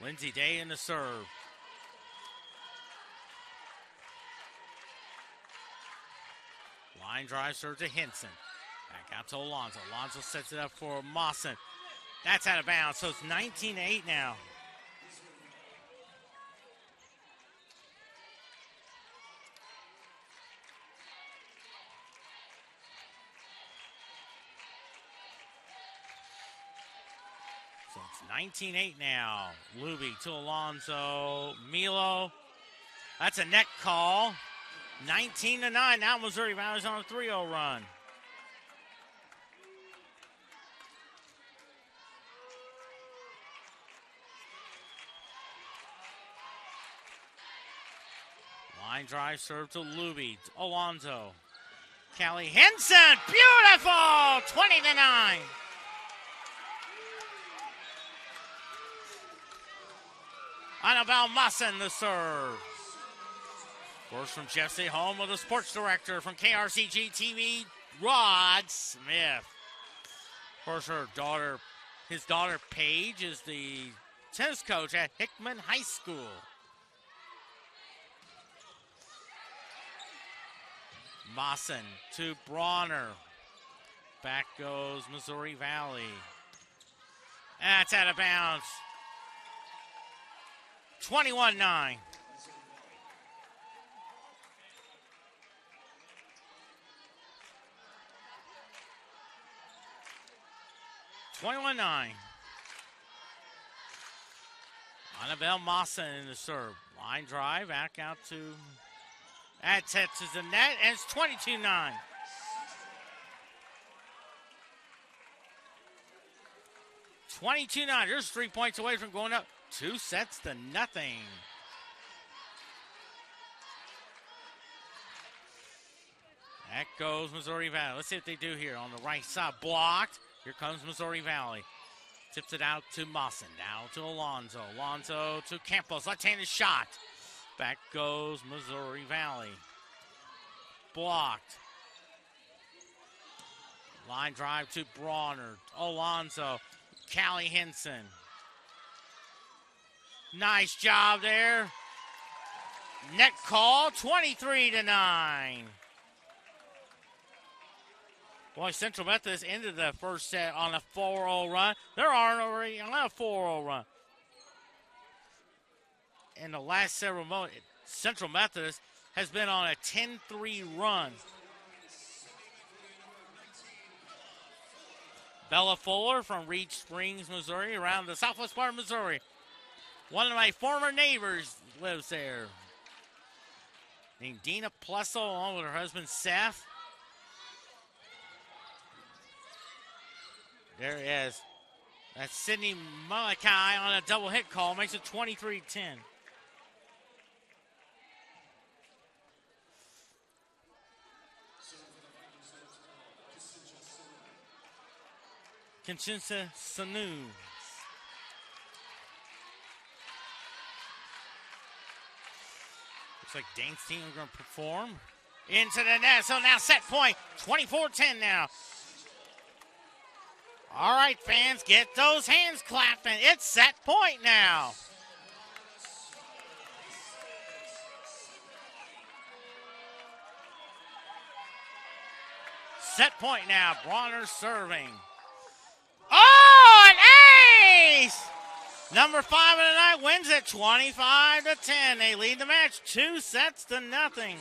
Lindsay Day in the serve. Line drive serve to Henson. Back out to Alonzo. Alonzo sets it up for Mawson. That's out of bounds, so it's 19-8 now. So it's 19-8 now. Luby to Alonzo. Milo. That's a net call. 19-9. Now Missouri Valley's on a 3-0 run. Line drive serve to Luby. Alonzo. Callie Henson. Beautiful. 20-9. Annabelle Musson the serve. First from Jesse Home with the sports director from KRCG TV, Rod Smith. Of course, his daughter Paige is the tennis coach at Hickman High School. Mawson to Bronner. Back goes Missouri Valley. That's out of bounds. 21-9. Annabelle Mawson in the serve. Line drive, back out to... That touches the net, and it's 22-9. There's 3 points away from going up 2-0. That goes Missouri Valley. Let's see what they do here on the right side. Blocked. Here comes Missouri Valley. Tips it out to Mawson. Now to Alonzo. Alonzo to Campos. Left-handed shot. Back goes Missouri Valley. Blocked. Line drive to Bronner. Alonzo. Callie Henson. Nice job there. Net call, 23-9. Boy, Central Methodist ended the first set on a 4-0 run. They're already on a 4-0 run. In the last several moments, Central Methodist has been on a 10-3 run. Bella Fuller from Reed Springs, Missouri, around the southwest part of Missouri. One of my former neighbors lives there. Named Dina Plessel, along with her husband Seth. There he is. That's Sydney Malachi on a double hit call. Makes it 23-10. Conchita Sanu. Looks like Dane's team are going to perform. Into the net. So now set point. 24-10 now. All right, fans, get those hands clapping. It's set point now. Set point now. Bronner serving. Oh, an ace! Number 5 of the night wins it 25-10. They lead the match 2-0.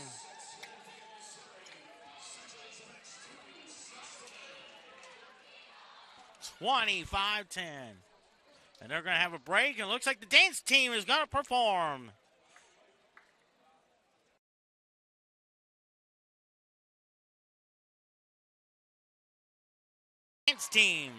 25-10. And they're going to have a break. It looks like the dance team is going to perform. Dance team.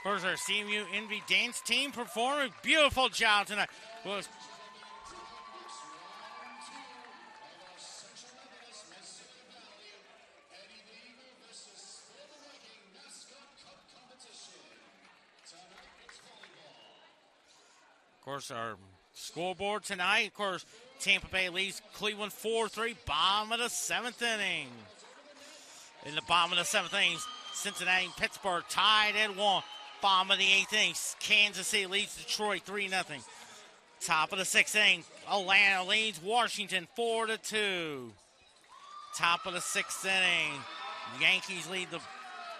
Of course, our CMU Envy dance team performing beautiful job tonight. Was of course, our scoreboard tonight, of course, Tampa Bay leads Cleveland 4-3, bottom of the 7th inning. In the bottom of the 7th inning, Cincinnati and Pittsburgh tied at 1. Bottom of the 8th inning, Kansas City leads Detroit 3-0. Top of the 6th inning, Atlanta leads Washington 4-2. Top of the 6th inning, Yankees lead the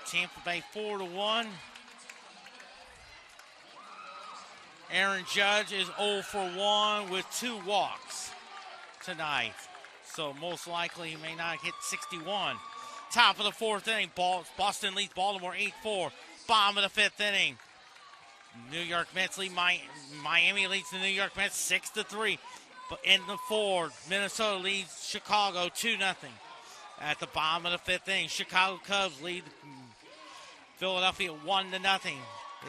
Tampa Bay 4-1. Aaron Judge is 0 for 1 with 2 walks tonight. So most likely he may not hit 61. Top of the 4th inning, Boston leads Baltimore 8-4. Bottom of the 5th inning, New York Mets lead Miami leads the New York Mets 6-3. But in the 4th, Minnesota leads Chicago 2-0. At the bottom of the 5th inning, Chicago Cubs lead Philadelphia 1-0.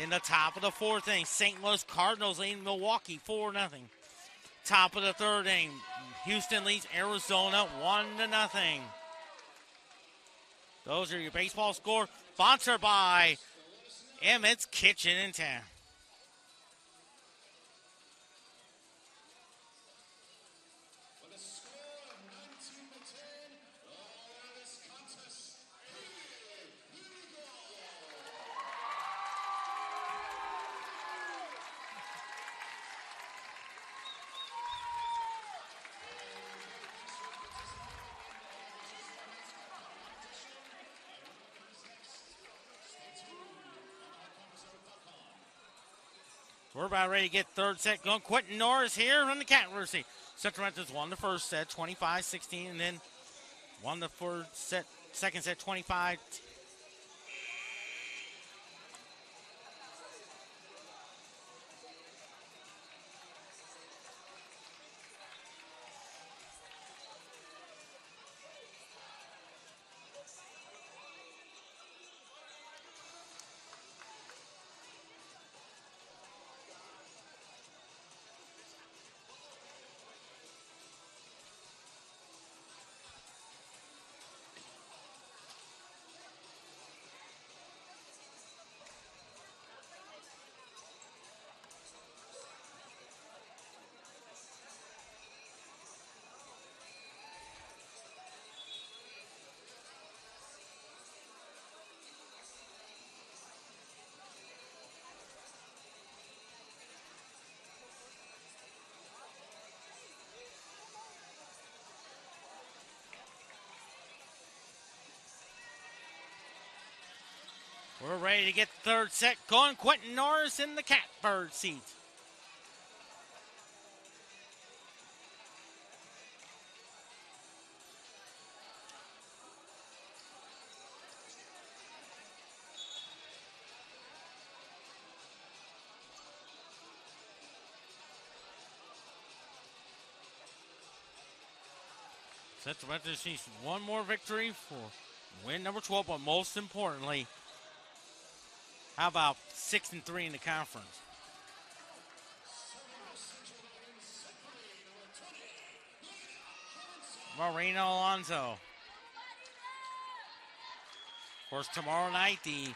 In the top of the 4th inning, St. Louis Cardinals lead Milwaukee 4-0. Top of the 3rd inning, Houston leads Arizona 1-0. Those are your baseball score. Sponsored by Emmett's Kitchen in town. With a score of 19-10, this contest, here we go. We're about ready to get third set going. Quentin Norris here from the Cattley. Central Methodist won the first set, 25-16, and then won the second set, 25. We're ready to get the third set going. Quentin Norris in the catbird seat. Central Methodist needs one more victory for win number 12, but most importantly, how about 6-3 in the conference? Marino Alonso. Of course, tomorrow night, the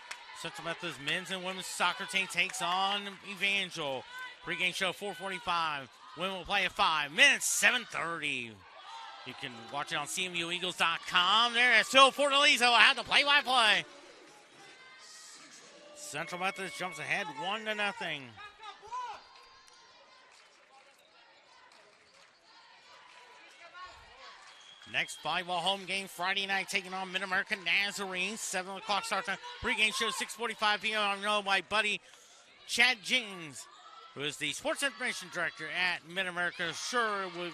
Central Methodist men's and women's soccer team takes on Evangel. Pre-game show 4:45. Women will play at 5. Minutes 7:30. You can watch it on CMUEagles.com. There is Phil Fortaleza. I have the play-by-play. Central Methodist jumps ahead 1-0. Next volleyball home game Friday night, taking on Mid-America Nazarene. 7 o'clock start time. Pre-game show 6:45 p.m. I know my buddy Chad Jenkins, who is the sports information director at Mid-America, sure would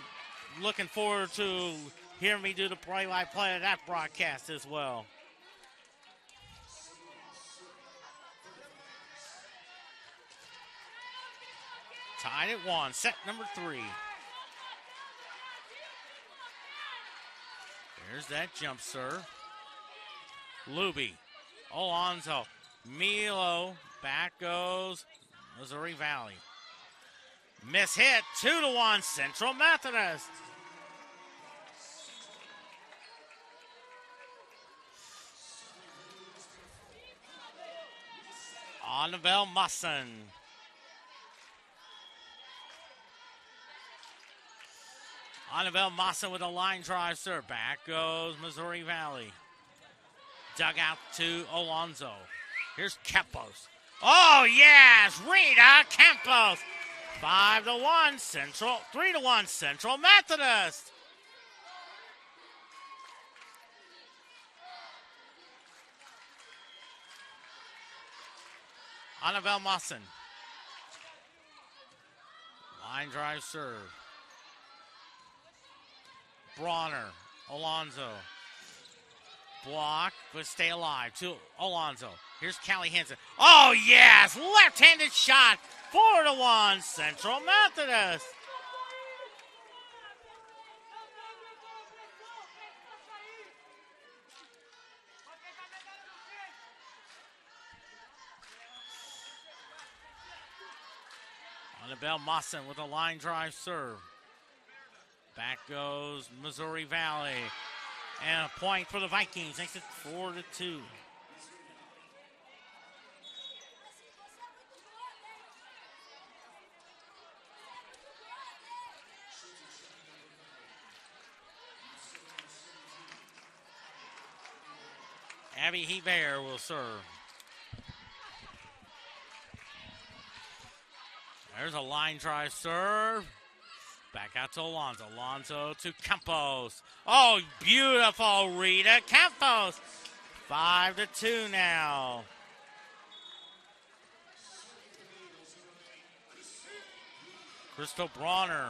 looking forward to hearing me do the play-by-play of that broadcast as well. Tied at 1, set number 3. There's that jump serve. Luby, Alonso, Milo, back goes Missouri Valley. Miss hit, 2-1 Central Methodist. Annabelle Musson. Annabelle Musson with a line drive serve. Back goes Missouri Valley. Dug out to Alonso. Here's Campos. Oh, yes, Rita Campos. 5-1 Central, 3-1 Central Methodist. Annabelle Musson. Line drive serve. Bronner, Alonso. Block, but stay alive to Alonso. Here's Callie Henson. Oh, yes, left-handed shot. 4-1 Central Methodist. Annabelle Mosson with a line drive serve. Back goes Missouri Valley. And a point for the Vikings. Makes it 4-2. Abby Hebert will serve. There's a line drive serve. Back out to Alonso. Alonso to Campos. Oh, beautiful Rita Campos. 5-2 now. Crystal Bronner.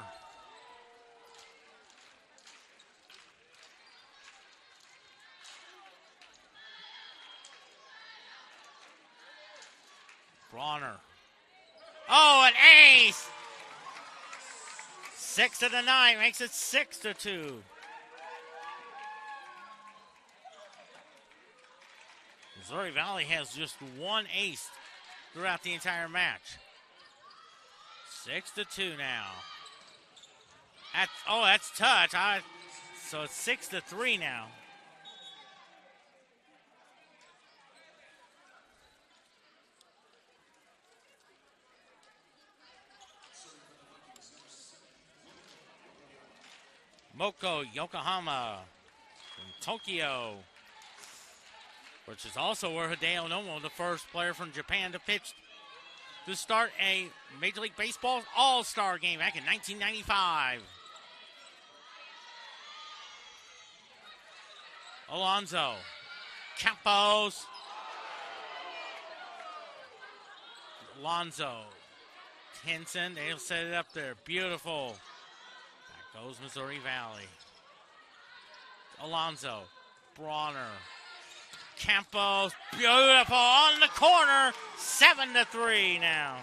Bronner. Oh, an ace! 6 to the 9 makes it 6 to 2. Missouri Valley has just one ace throughout the entire match. 6 to 2 now. That's touch. So it's 6 to 3 now. Moko Yokohama from Tokyo, which is also where Hideo Nomo, the first player from Japan to pitch to start a Major League Baseball All-Star game back in 1995. Alonzo, Campos, Alonzo, Henson, they'll set it up there, beautiful. Back goes Missouri Valley. Alonzo, Bronner, Campos, beautiful on the corner, 7 to 3 now.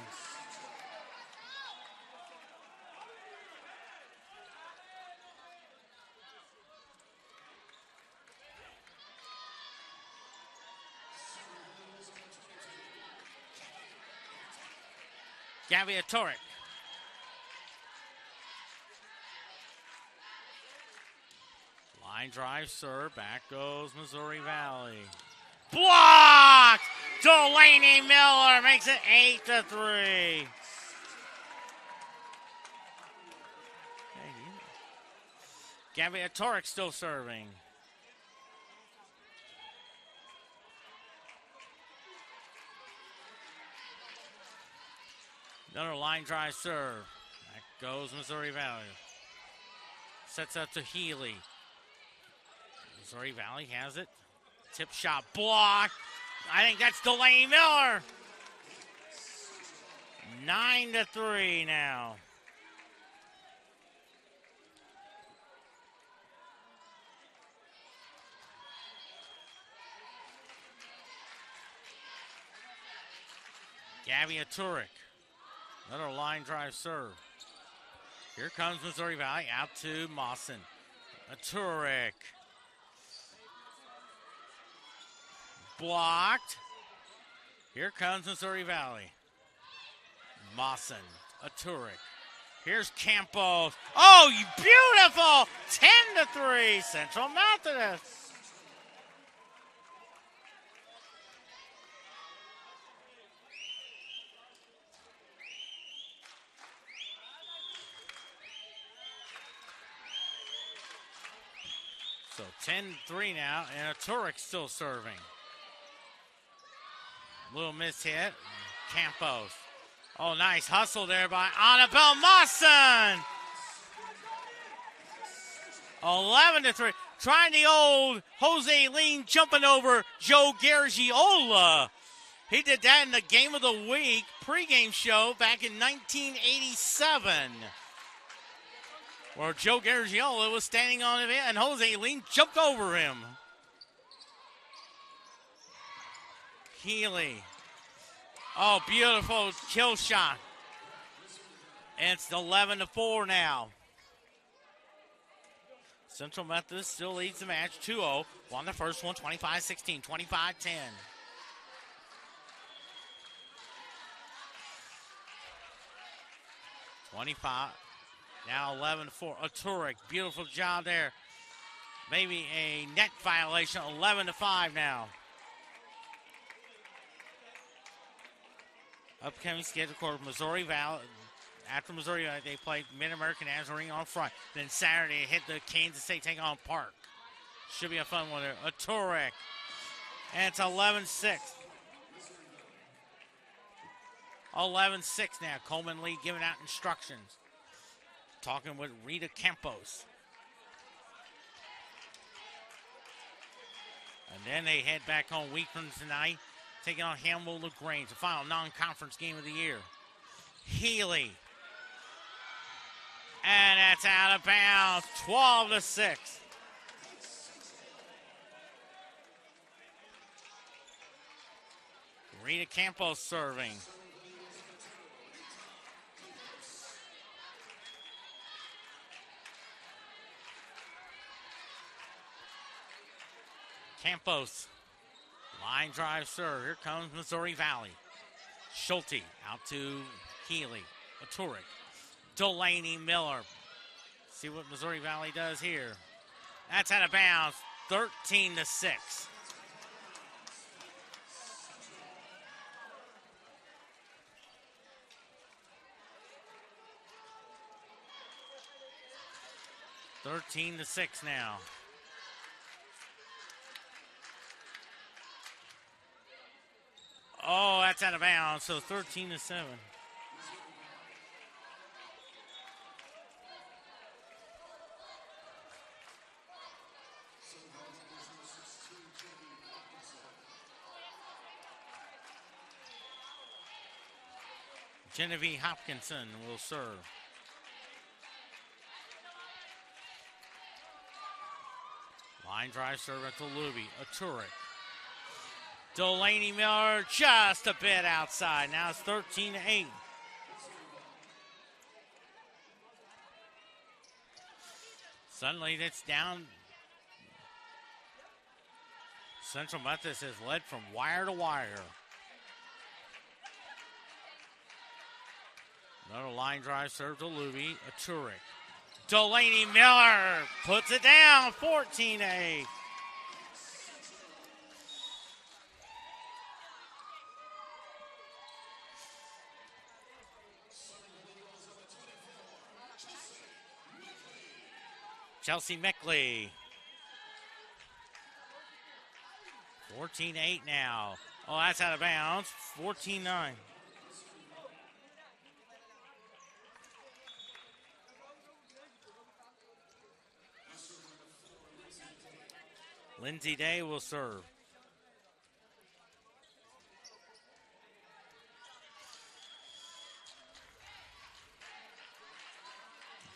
Gaviatoric. Line drive, serve. Back goes Missouri Valley. Blocked! Delaney Miller makes it 8 to 3. Gaviatoric still serving. Another line drive serve. Back goes Missouri Valley. Sets up to Healy. Missouri Valley has it. Tip shot blocked. I think that's Delaney Miller. 9 to 3 now. Gaviatoric. Another line drive serve. Here comes Missouri Valley out to Mawson. Aturic. Blocked. Here comes Missouri Valley. Mawson. Aturic. Here's Campos. Oh, you beautiful! 10 to 3, Central Methodist. So 10-3 now, and Aturic still serving. Little miss hit. Campos. Oh, nice hustle there by Annabelle Mawson. 11 to 3. Trying the old Jose Lean jumping over Joe Garagiola. He did that in the Game of the Week pregame show back in 1987. Where Joe Garagiola was standing on it and Jose Lean jumped over him. Healy. Oh, beautiful kill shot. And it's 11 to 4 now. Central Methodist still leads the match 2-0. Won the first one 25-16, 25-10. 25. Now 11-4. Aturic, beautiful job there. Maybe a net violation. 11-5 now. Upcoming schedule for Missouri Valley. After Missouri Valley, they played Mid-American Nazarene on Friday. Then Saturday, hit the Kansas State, take on Park. Should be a fun one there. Aturic. And it's 11-6. 11-6 now. Coleman Lee giving out instructions. Talking with Rita Campos. And then they head back home week from tonight, taking on Hamwell LaGrange, the final non-conference game of the year. Healy. And that's out of bounds. 12-6. Rita Campos serving. Campos. Line drive serve. Here comes Missouri Valley. Schulte out to Healy. Aturic. Delaney Miller. See what Missouri Valley does here. That's out of bounds. 13-6. Thirteen to 6 now. Oh, that's out of bounds. So 13-7. Genevieve Hopkinson will serve. Line drive serve at the Luby. Aturic. Delaney Miller just a bit outside. Now it's 13-8. Suddenly it's down. Central Methodist has led from wire to wire. Another line drive serve to Luby. Aturic. Delaney Miller puts it down. 14-8. Chelsea Meckley. 14-8 now. Oh, that's out of bounds. 14-9. Lindsay Day will serve.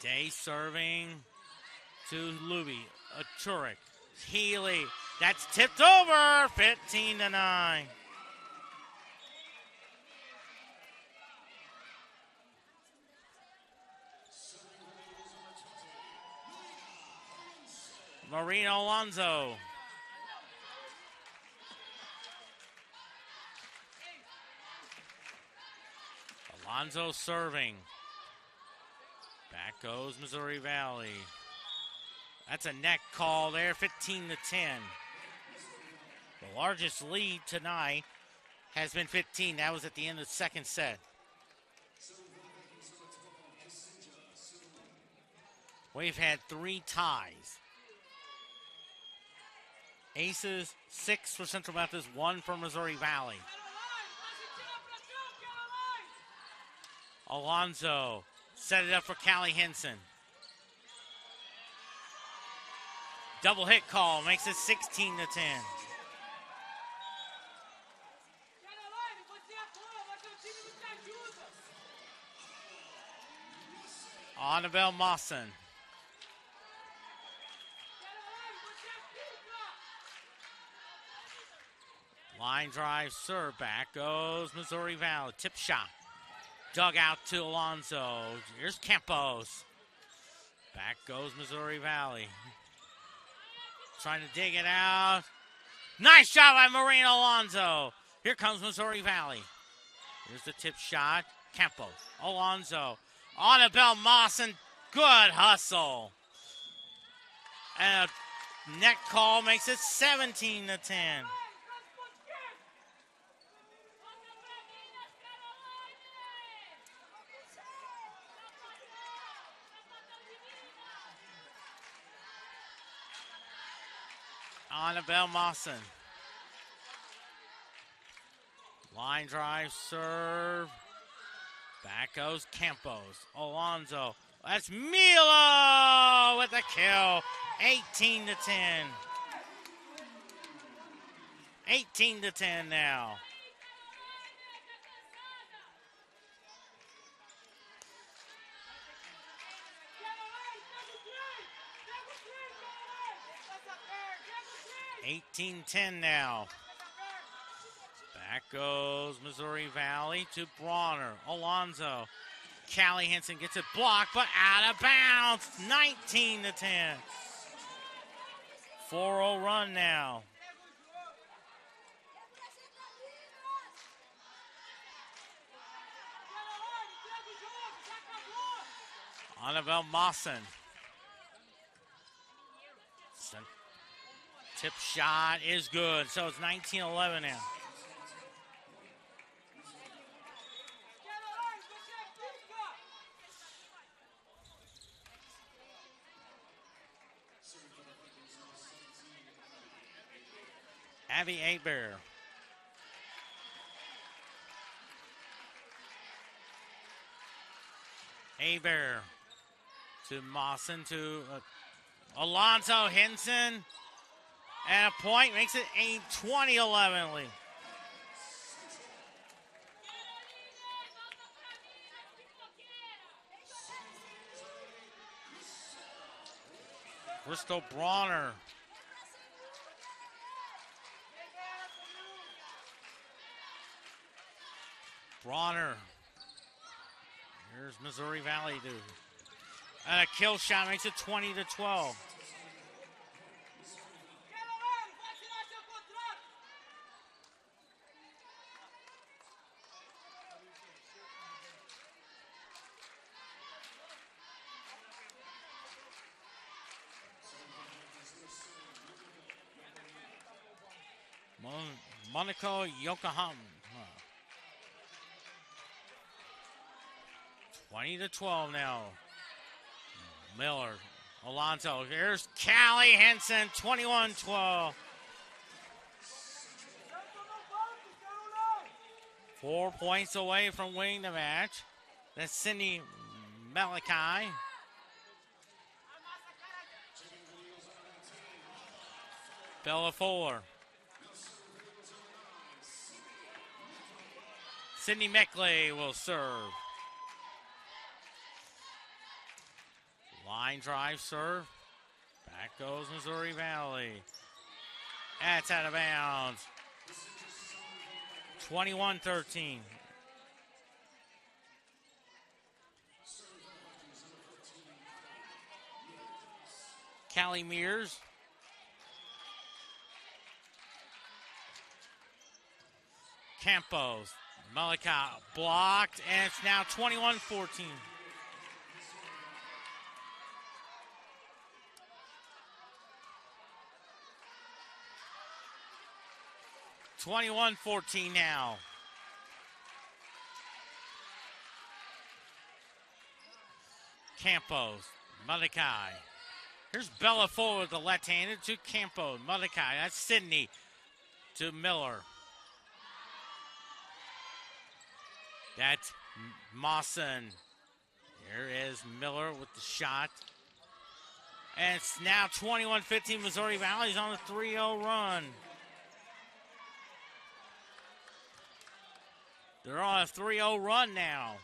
Day serving to Luby. Aturic. Healy. That's tipped over. 15-9. Marina Alonso. Alonso serving. Back goes Missouri Valley. That's a neck call there, 15-10. The largest lead tonight has been 15. That was at the end of the second set. We've had 3 ties. Aces, 6 for Central Methodist, 1 for Missouri Valley. Alonso set it up for Callie Henson. Double hit call makes it 16-10. Annabelle Mawson. Line drive serve. Back goes Missouri Valley. Tip shot. Dug out to Alonso. Here's Campos. Back goes Missouri Valley. Trying to dig it out. Nice shot by Marina Alonso. Here comes Missouri Valley. Here's the tip shot. Campos. Alonso. Annabelle Mawson. Good hustle. And a neck call makes it 17-10. Annabelle Mawson. Line drive serve. Back goes Campos. Alonso. That's Milo with the kill. 18-10. 18-10 now. 18-10 now. Back goes Missouri Valley to Bronner. Alonzo. Callie Henson gets it blocked, but out of bounds. 19-10. 4-0 run now. Annabelle Mawson. Tip shot is good, so it's 19-11 now. Abby Aber. Aber to Mawson to Alonzo Henson. And a point makes it a 20-11 lead. Bristol Bronner. Bronner. Here's Missouri Valley, dude. And a kill shot makes it 20-12. Monaco, Yokohama. 20-12 now. Miller, Alonzo. Here's Callie Henson, 21-12. 4 points away from winning the match. That's Cindy Malachi. Bella Fuller. Sydney Meckley will serve. Line drive serve. Back goes Missouri Valley. That's out of bounds. 21-13. Callie Mears. Campos. Malachi blocked, and it's now 21-14. now. Campos, Malachi. Here's Bella forward, the left-handed to Campos. Malachi, that's Sydney to Miller. That's Mawson. Here is Miller with the shot. And it's now 21-15. Missouri Valley's on a 3-0 run. They're on a 3-0 run now.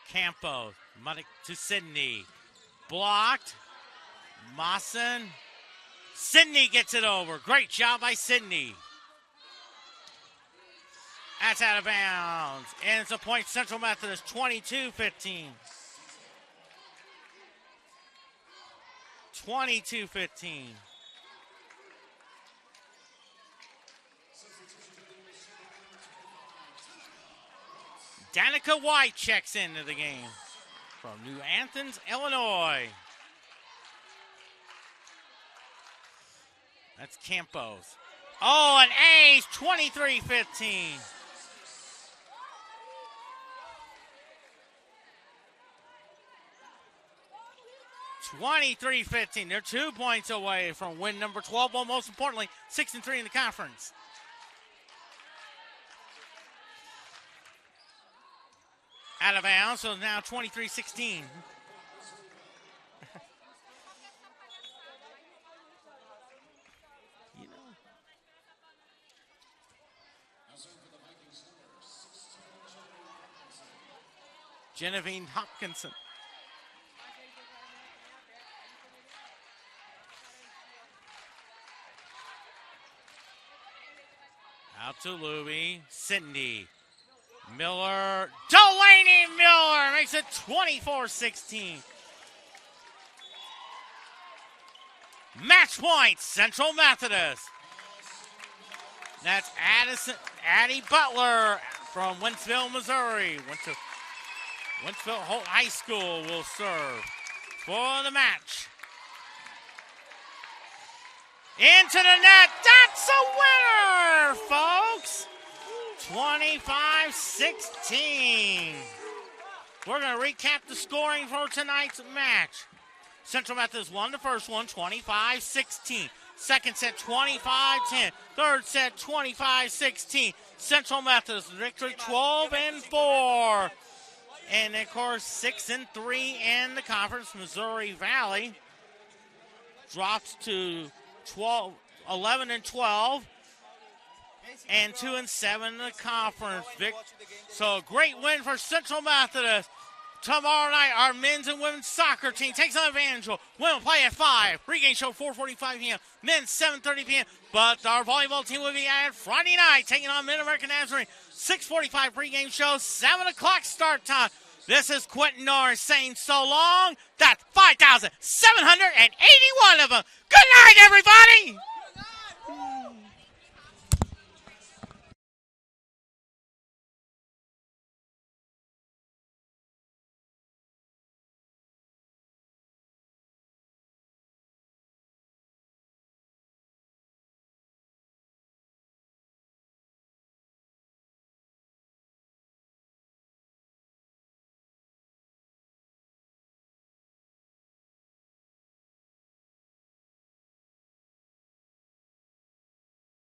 Campos to Sydney. Blocked. Mawson. Sydney gets it over. Great job by Sydney. That's out of bounds. And it's a point Central Methodist, 22-15. 22-15. Danica White checks into the game from New Athens, Illinois. That's Campos. Oh, an ace, 23-15. They're 2 points away from win number 12, but most importantly, 6-3 in the conference. Out of bounds, so now 23-16. Genevieve Hopkinson. Out to Louie. Cindy. Miller. Delaney Miller makes it 24-16. Match point, Central Methodist. That's Addie Butler from Wentzville, Missouri. Wentzville Holt High School will serve for the match. Into the net. That's a winner, folks. 25-16. We're going to recap the scoring for tonight's match. Central Methodist won the first one, 25-16. Second set, 25-10. Third set, 25-16. Central Methodist victory, 12-4. And, of course, 6-3 in the conference. Missouri Valley drops to 11-12. And 2-7 in the conference. So a great win for Central Methodist. Tomorrow night, our men's and women's soccer team takes on Evangel. Women play at 5. Pre-game show 4:45 p.m. Men's 7:30 p.m. But our volleyball team will be at Friday night, taking on Mid-American Nazarene. 6:45 pre-game show, 7 o'clock start time. This is Quentin Norris saying so long. That's 5,781 of them. Good night, everybody.